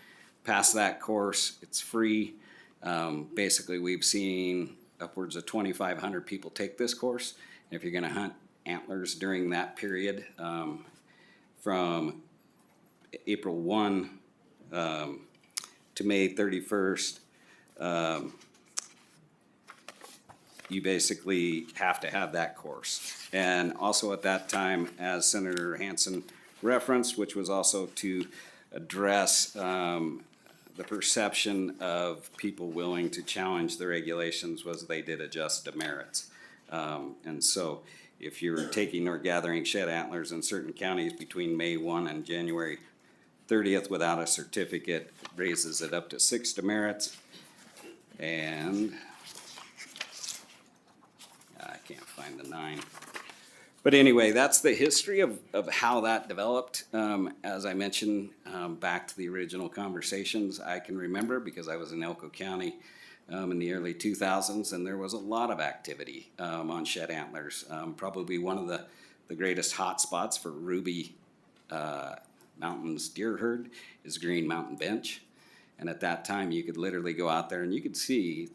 pass that course, it's free. Basically, we've seen upwards of 2,500 people take this course. And if you're gonna hunt antlers during that period, from April 1 to May 31st, you basically have to have that course. And also at that time, as Senator Hansen referenced, which was also to address the perception of people willing to challenge the regulations, was they did adjust demerits. And so if you're taking or gathering shed antlers in certain counties between May 1 and January 30th without a certificate, raises it up to 6 demerits. And I can't find the 9. But anyway, that's the history of how that developed. As I mentioned, back to the original conversations, I can remember because I was in Elko County in the early 2000s, and there was a lot of activity on shed antlers. Probably one of the greatest hot spots for Ruby Mountains deer herd is Green Mountain Bench. And at that time, you could literally go out there and you could see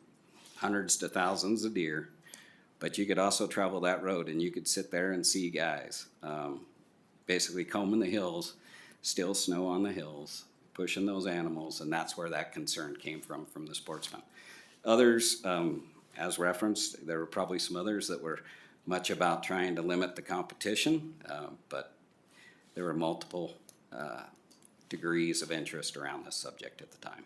hundreds to thousands of deer. But you could also travel that road and you could sit there and see guys basically combing the hills, still snow on the hills, pushing those animals, and that's where that concern came from the sportsmen. Others, as referenced, there were probably some others that were much about trying to limit the competition, but there were multiple degrees of interest around this subject at the time.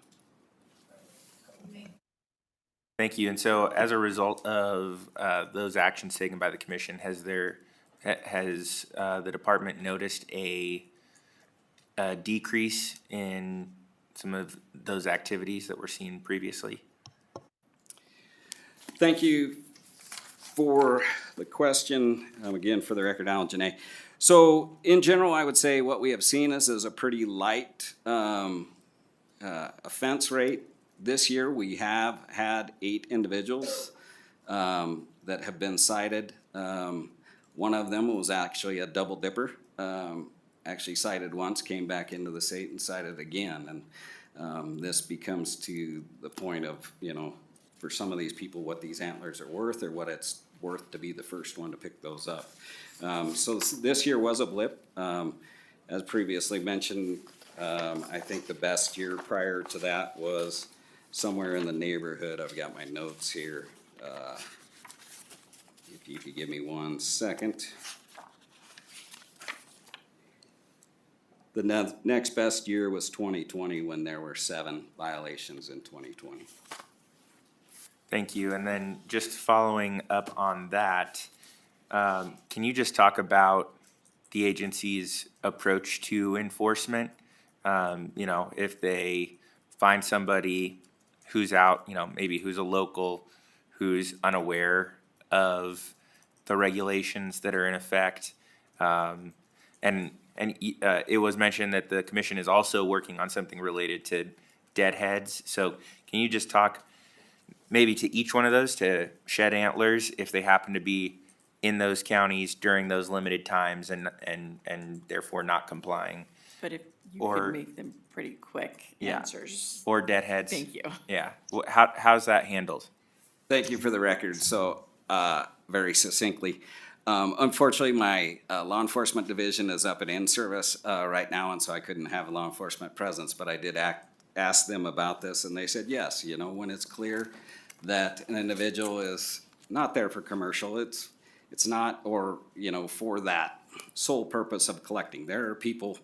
Thank you. And so as a result of those actions taken by the commission, has the department noticed a decrease in some of those activities that were seen previously? Thank you for the question. Again, for the record, Alan Janae. So in general, I would say what we have seen is a pretty light offense rate. This year, we have had 8 individuals that have been cited. One of them was actually a double dipper. Actually cited once, came back into the state and cited again. And this becomes to the point of, you know, for some of these people, what these antlers are worth or what it's worth to be the first one to pick those up. So this year was a blip. As previously mentioned, I think the best year prior to that was somewhere in the neighborhood, I've got my notes here. If you could give me 1 second. The next best year was 2020 when there were 7 violations in 2020. Thank you. And then just following up on that, can you just talk about the agency's approach to enforcement? You know, if they find somebody who's out, you know, maybe who's a local, who's unaware of the regulations that are in effect. And it was mentioned that the commission is also working on something related to deadheads. So can you just talk maybe to each one of those, to shed antlers, if they happen to be in those counties during those limited times and therefore not complying? But if you Or- could make them pretty quick Yeah. answers. Or deadheads? Thank you. Yeah. How's that handled? Thank you for the record. So, very succinctly, unfortunately, my law enforcement division is up and in service right now, and so I couldn't have a law enforcement presence, but I did ask them about this, and they said, yes, you know, when it's clear that an individual is not there for commercial, it's not, or, you know, for that sole purpose of collecting. There are people,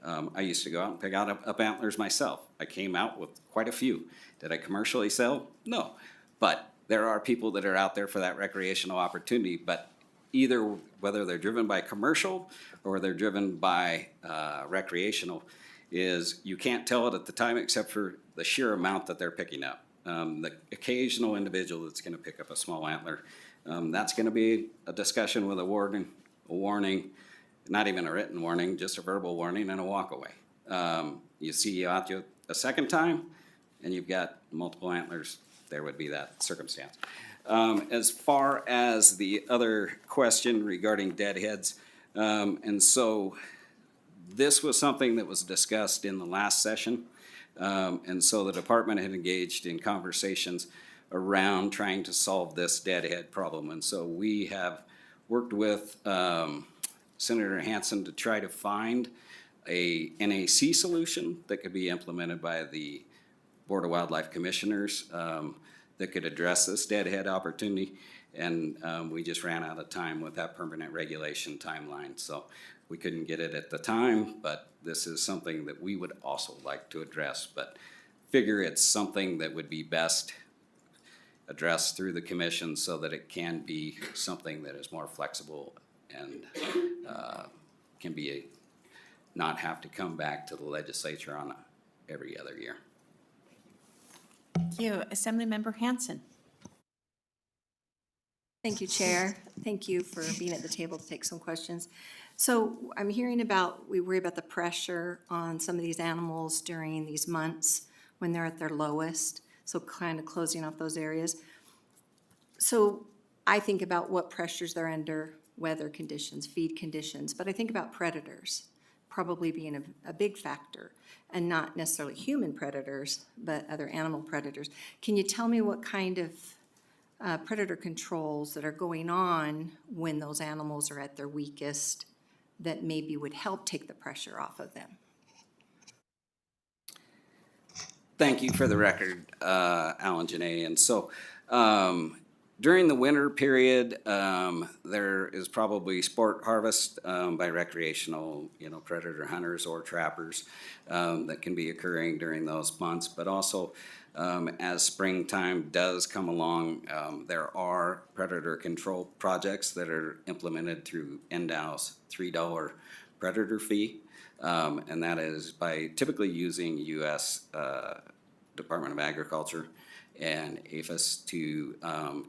I used to go out and pick out up antlers myself. I came out with quite a few. Did I commercially sell? No. But there are people that are out there for that recreational opportunity, but either whether they're driven by commercial or they're driven by recreational, is you can't tell it at the time except for the sheer amount that they're picking up. The occasional individual that's gonna pick up a small antler, that's gonna be a discussion with a warning, not even a written warning, just a verbal warning and a walk away. You see you out a second time and you've got multiple antlers, there would be that circumstance. As far as the other question regarding deadheads, and so this was something that was discussed in the last session. And so the department had engaged in conversations around trying to solve this deadhead problem. And so we have worked with Senator Hansen to try to find a NAC solution that could be implemented by the Board of Wildlife Commissioners that could address this deadhead opportunity. And we just ran out of time with that permanent regulation timeline. So we couldn't get it at the time, but this is something that we would also like to address. But figure it's something that would be best addressed through the commission so that it can be something that is more flexible and can be not have to come back to the legislature on every other year. Thank you. Assemblymember Hanson. Thank you, Chair. Thank you for being at the table to take some questions. So I'm hearing about, we worry about the pressure on some of these animals during these months when they're at their lowest, so kind of closing off those areas. So I think about what pressures they're under, weather conditions, feed conditions, but I think about predators probably being a big factor, and not necessarily human predators, but other animal predators. Can you tell me what kind of predator controls that are going on when those animals are at their weakest that maybe would help take the pressure off of them? Thank you for the record, Alan Janae. And so during the winter period, there is probably sport harvest by recreational, predator hunters or trappers that can be occurring during those months. But also, as springtime does come along, there are predator control projects that are implemented through NDOW's $3 predator fee. And that is by typically using U.S. Department of Agriculture and APHIS to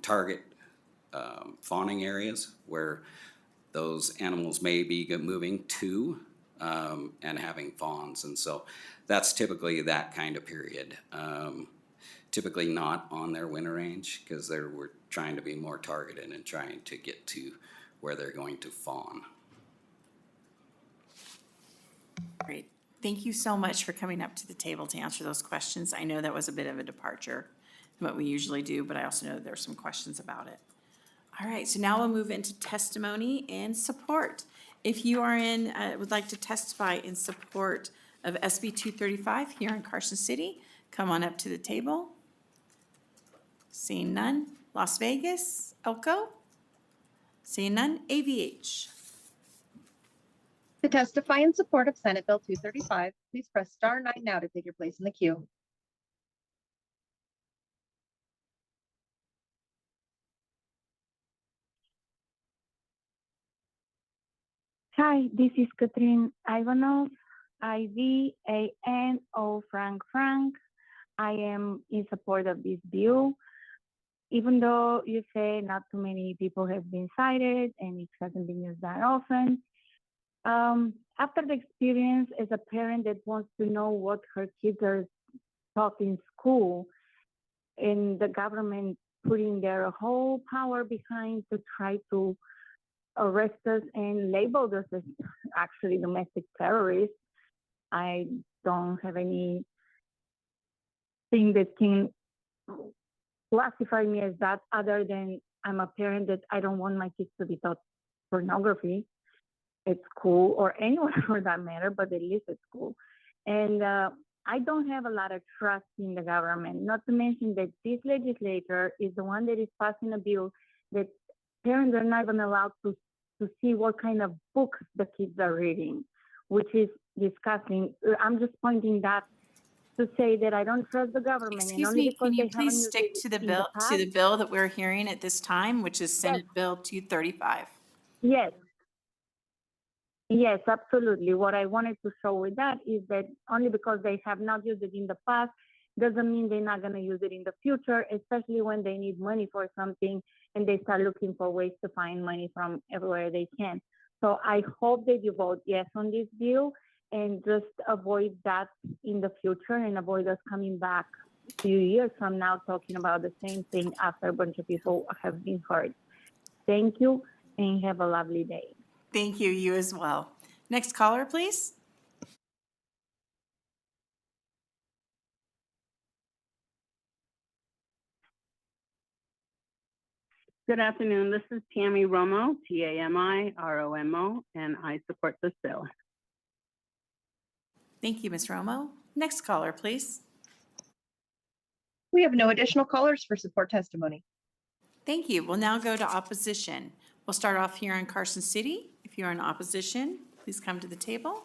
target fawning areas where those animals may be moving to and having fawns. And so that's typically that kind of period. Typically not on their winter range because we're trying to be more targeted and trying to get to where they're going to fawn. Great. Thank you so much for coming up to the table to answer those questions. I know that was a bit of a departure from what we usually do, but I also know there's some questions about it. All right, so now we'll move into testimony and support. If you are would like to testify in support of SB 235 here in Carson City, come on up to the table. Seeing none. Las Vegas, Elko? Seeing none. AVH. To testify in support of Senate Bill 235, please press star 9 now to take your place in the queue. Hi, this is Catherine Ivanov, IVANO Frank. I am in support of this bill. Even though you say not too many people have been cited and it hasn't been used that often, after the experience as a parent that wants to know what her kids are taught in school, and the government putting their whole power behind to try to arrest us and label us as actually domestic terrorists, I don't have anything that can classify me as that other than I'm a parent that I don't want my kids to be taught pornography at school or anywhere for that matter, but at least at school. And I don't have a lot of trust in the government, not to mention that this legislature is the one that is passing a bill that parents are not even allowed to see what kind of books the kids are reading, which is disgusting. I'm just pointing that to say that I don't trust the government. Excuse me, can you please stick to the bill that we're hearing at this time, which is Senate Bill 235? Yes. Yes, absolutely. What I wanted to show with that is that only because they have not used it in the past doesn't mean they're not going to use it in the future, especially when they need money for something and they start looking for ways to find money from everywhere they can. So I hope that you vote yes on this bill and just avoid that in the future and avoid us coming back a few years from now talking about the same thing after a bunch of people have been hurt. Thank you and have a lovely day. Thank you, you as well. Next caller, please. Good afternoon. This is Tammy Romo, TAMI-ROMO, and I support this bill. Thank you, Ms. Romo. Next caller, please. We have no additional callers for support testimony. Thank you. We'll now go to opposition. We'll start off here in Carson City. If you're in opposition, please come to the table.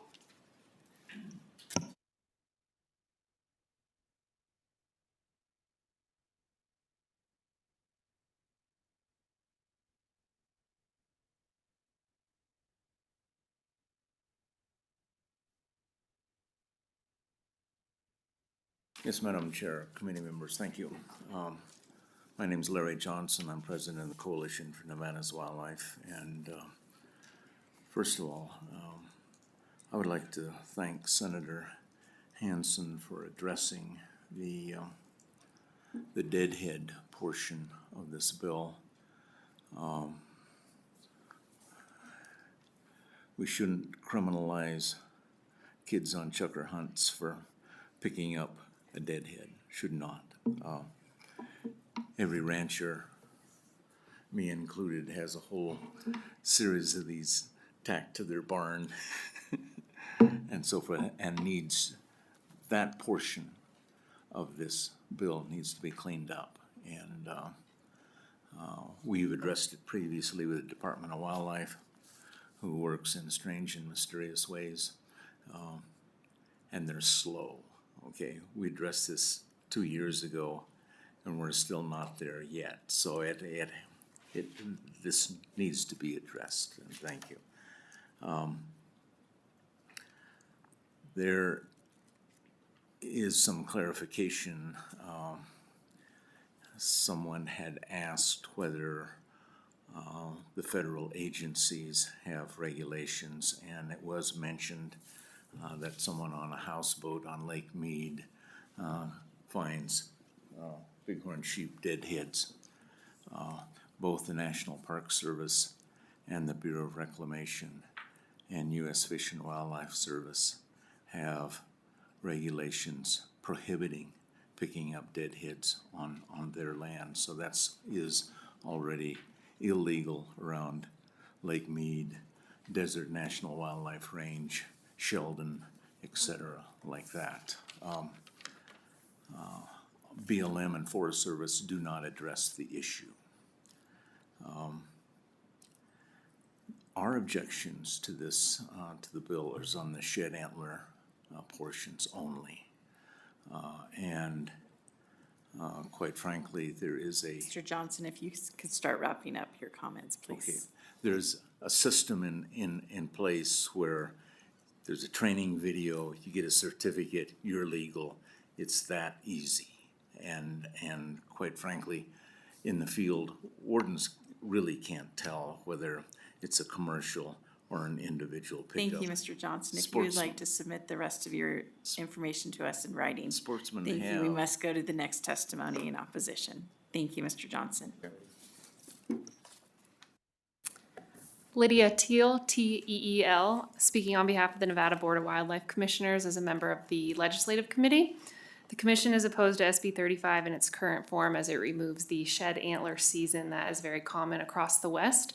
Yes, Madam Chair, committee members, thank you. My name is Larry Johnson. I'm president of the Coalition for Nevada's Wildlife. And first of all, I would like to thank Senator Hansen for addressing the deadhead portion of this bill. We shouldn't criminalize kids on chucker hunts for picking up a deadhead, should not. Every rancher, me included, has a whole series of these tacked to their barn and so forth, and needs, that portion of this bill needs to be cleaned up. And we've addressed it previously with the Department of Wildlife, who works in strange and mysterious ways, and they're slow. Okay, we addressed this 2 years ago, and we're still not there yet. So this needs to be addressed, and thank you. There is some clarification. Someone had asked whether the federal agencies have regulations, and it was mentioned that someone on a houseboat on Lake Mead finds bighorn sheep deadheads. Both the National Park Service and the Bureau of Reclamation and U.S. Fish and Wildlife Service have regulations prohibiting picking up deadheads on their land. So is already illegal around Lake Mead, Desert National Wildlife Range, Sheldon, etc., like that. BLM and Forest Service do not address the issue. Our objections to this, to the bill, is on the shed antler portions only. And quite frankly, there is a... Mr. Johnson, if you could start wrapping up your comments, please. Okay. There's a system in place where there's a training video, you get a certificate, you're legal. It's that easy. And quite frankly, in the field, wardens really can't tell whether it's a commercial or an individual pickup. Thank you, Mr. Johnson. If you would like to submit the rest of your information to us in writing. Sportsmen Thank have... you. We must go to the next testimony in opposition. Thank you, Mr. Johnson. Lydia Teal, T-E-E-L, speaking on behalf of the Nevada Board of Wildlife Commissioners as a member of the Legislative Committee. The Commission is opposed to SB 35 in its current form as it removes the shed antler season that is very common across the West.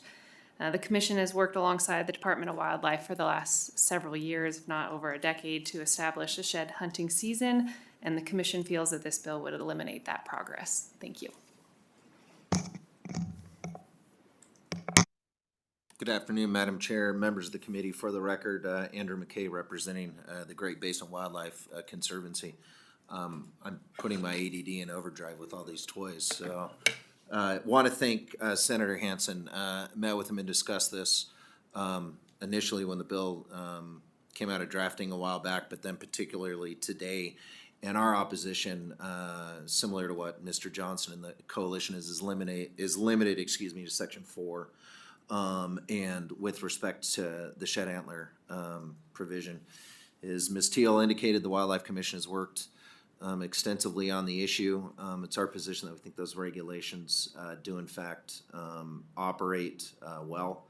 The Commission has worked alongside the Department of Wildlife for the last several years, if not over a decade, to establish a shed hunting season, and the Commission feels that this bill would eliminate that progress. Thank you. Good afternoon, Madam Chair, members of the committee. For the record, Andrew McKay representing the Great Basin Wildlife Conservancy. I'm putting my ADD in overdrive with all these toys. So want to thank Senator Hansen. Met with him and discussed this initially when the bill came out of drafting a while back, but then particularly today. And our opposition, similar to what Mr. Johnson and the coalition is limited, to Section 4. And with respect to the shed antler provision, as Ms. Teal indicated, the Wildlife Commission has worked extensively on the issue. It's our position that we think those regulations do in fact operate well.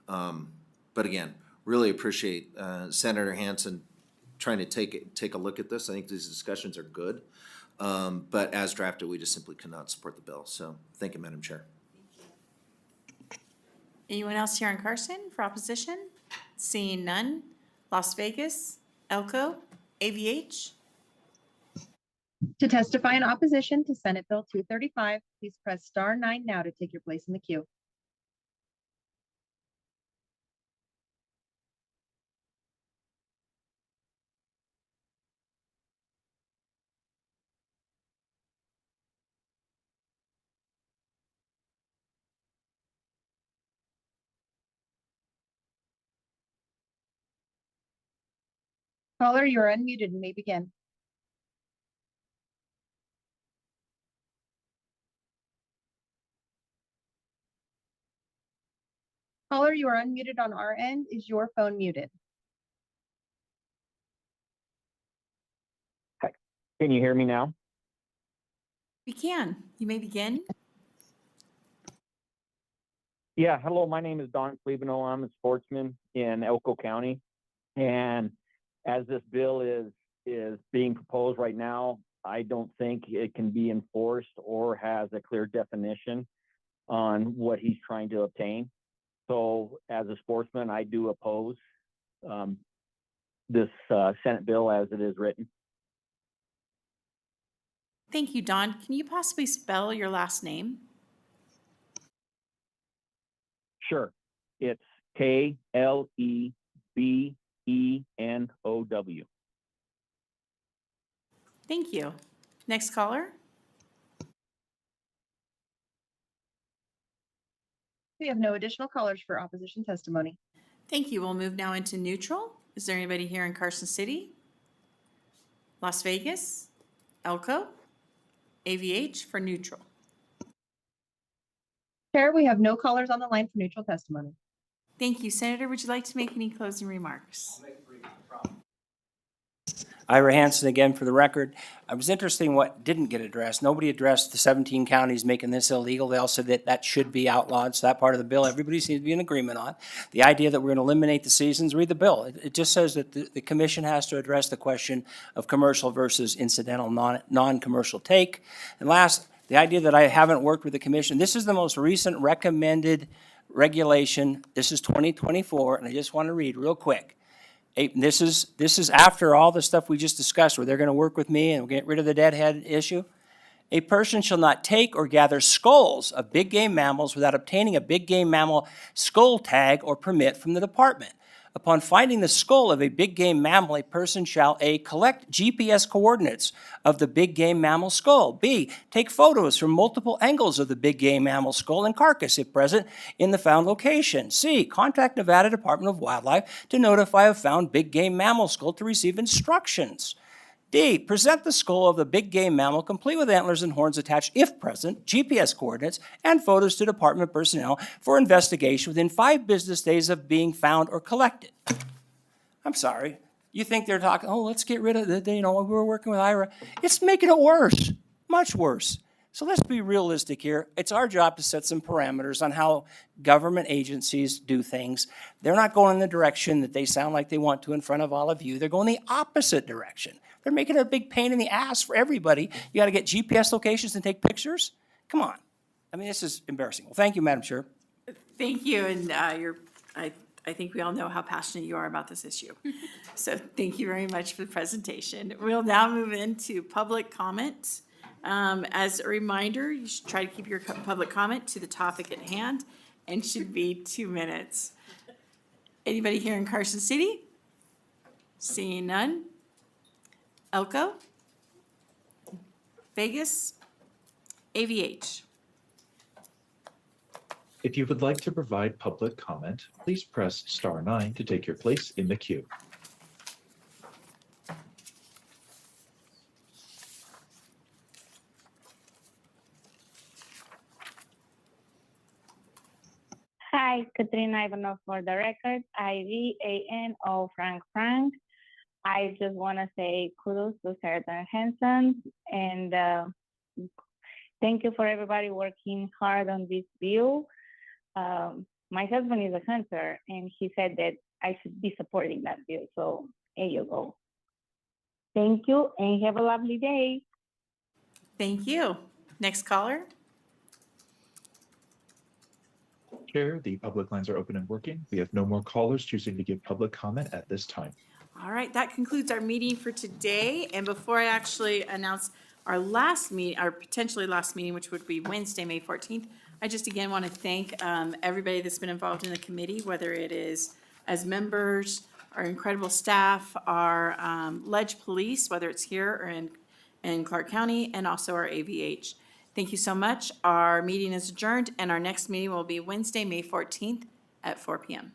But again, really appreciate Senator Hansen trying to take a look at this. I think these discussions are good. But as drafted, we just simply cannot support the bill. So thank you, Madam Chair. Anyone else here in Carson for opposition? Seeing none. Las Vegas, Elko, AVH. To testify in opposition to Senate Bill 235, please press star 9 now to take your place in the queue. Caller, you are unmuted and may begin. Caller, you are unmuted on our end. Is your phone muted? Can you hear me now? We can. You may begin. Yeah, hello, my name is Don Cleveno. I'm a sportsman in Elko County. And as this bill is being proposed right now, I don't think it can be enforced or has a clear definition on what he's trying to obtain. So as a sportsman, I do oppose this Senate bill as it is written. Thank you, Don. Can you possibly spell your last name? Sure. It's Klebenow. Thank you. Next caller. We have no additional callers for opposition testimony. Thank you. We'll move now into neutral. Is there anybody here in Carson City, Las Vegas, Elko, AVH for neutral? Chair, we have no callers on the line for neutral testimony. Thank you. Senator, would you like to make any closing remarks? Ira Hansen again for the record. I was interested in what didn't get addressed. Nobody addressed the 17 counties making this illegal. They all said that that should be outlawed. So that part of the bill, everybody seems to be in agreement on. The idea that we're going to eliminate the seasons, read the bill. It just says that the commission has to address the question of commercial versus incidental non-commercial take. And last, the idea that I haven't worked with the commission. This is the most recent recommended regulation. This is 2024, and I just want to read real quick. This is after all the stuff we just discussed, where they're going to work with me and we'll get rid of the deadhead issue. A person shall not take or gather skulls of big game mammals without obtaining a big game mammal skull tag or permit from the department. Upon finding the skull of a big game mammal, a person shall A, collect GPS coordinates of the big game mammal skull. B, take photos from multiple angles of the big game mammal skull and carcass, if present, in the found location. C, contact Nevada Department of Wildlife to notify of found big game mammal skull to receive instructions. D, present the skull of the big game mammal complete with antlers and horns attached, if present, GPS coordinates, and photos to department personnel for investigation within 5 business days of being found or collected. I'm sorry. You think they're talking, oh, let's get rid of the, we were working with Ira. It's making it worse, much worse. So let's be realistic here. It's our job to set some parameters on how government agencies do things. They're not going in the direction that they sound like they want to in front of all of you. They're going the opposite direction. They're making it a big pain in the ass for everybody. You got to get GPS locations and take pictures? Come on. I mean, this is embarrassing. Well, thank you, Madam Chair. Thank you, and I think we all know how passionate you are about this issue. So thank you very much for the presentation. We'll now move into public comment. As a reminder, you should try to keep your public comment to the topic at hand and should be 2 minutes. Anybody here in Carson City? Seeing none. Elko? Vegas? AVH? If you would like to provide public comment, please press star 9 to take your place in the queue. Hi, Katrina Ivanov for the record. IVANO Frank. I just want to say kudos to Senator Hansen and thank you for everybody working hard on this bill. My husband is a hunter and he said that I should be supporting that bill. So there you go. Thank you and have a lovely day. Thank you. Next caller. Chair, the public lines are open and working. We have no more callers choosing to give public comment at this time. All right, that concludes our meeting for today. And before I actually announce our last meeting, our potentially last meeting, which would be Wednesday, May 14th. I just again want to thank everybody that's been involved in the committee, whether it is as members, our incredible staff, our Ledge Police, whether it's here or in Clark County, and also our AVH. Thank you so much. Our meeting is adjourned, and our next meeting will be Wednesday, May 14th at 4 p.m.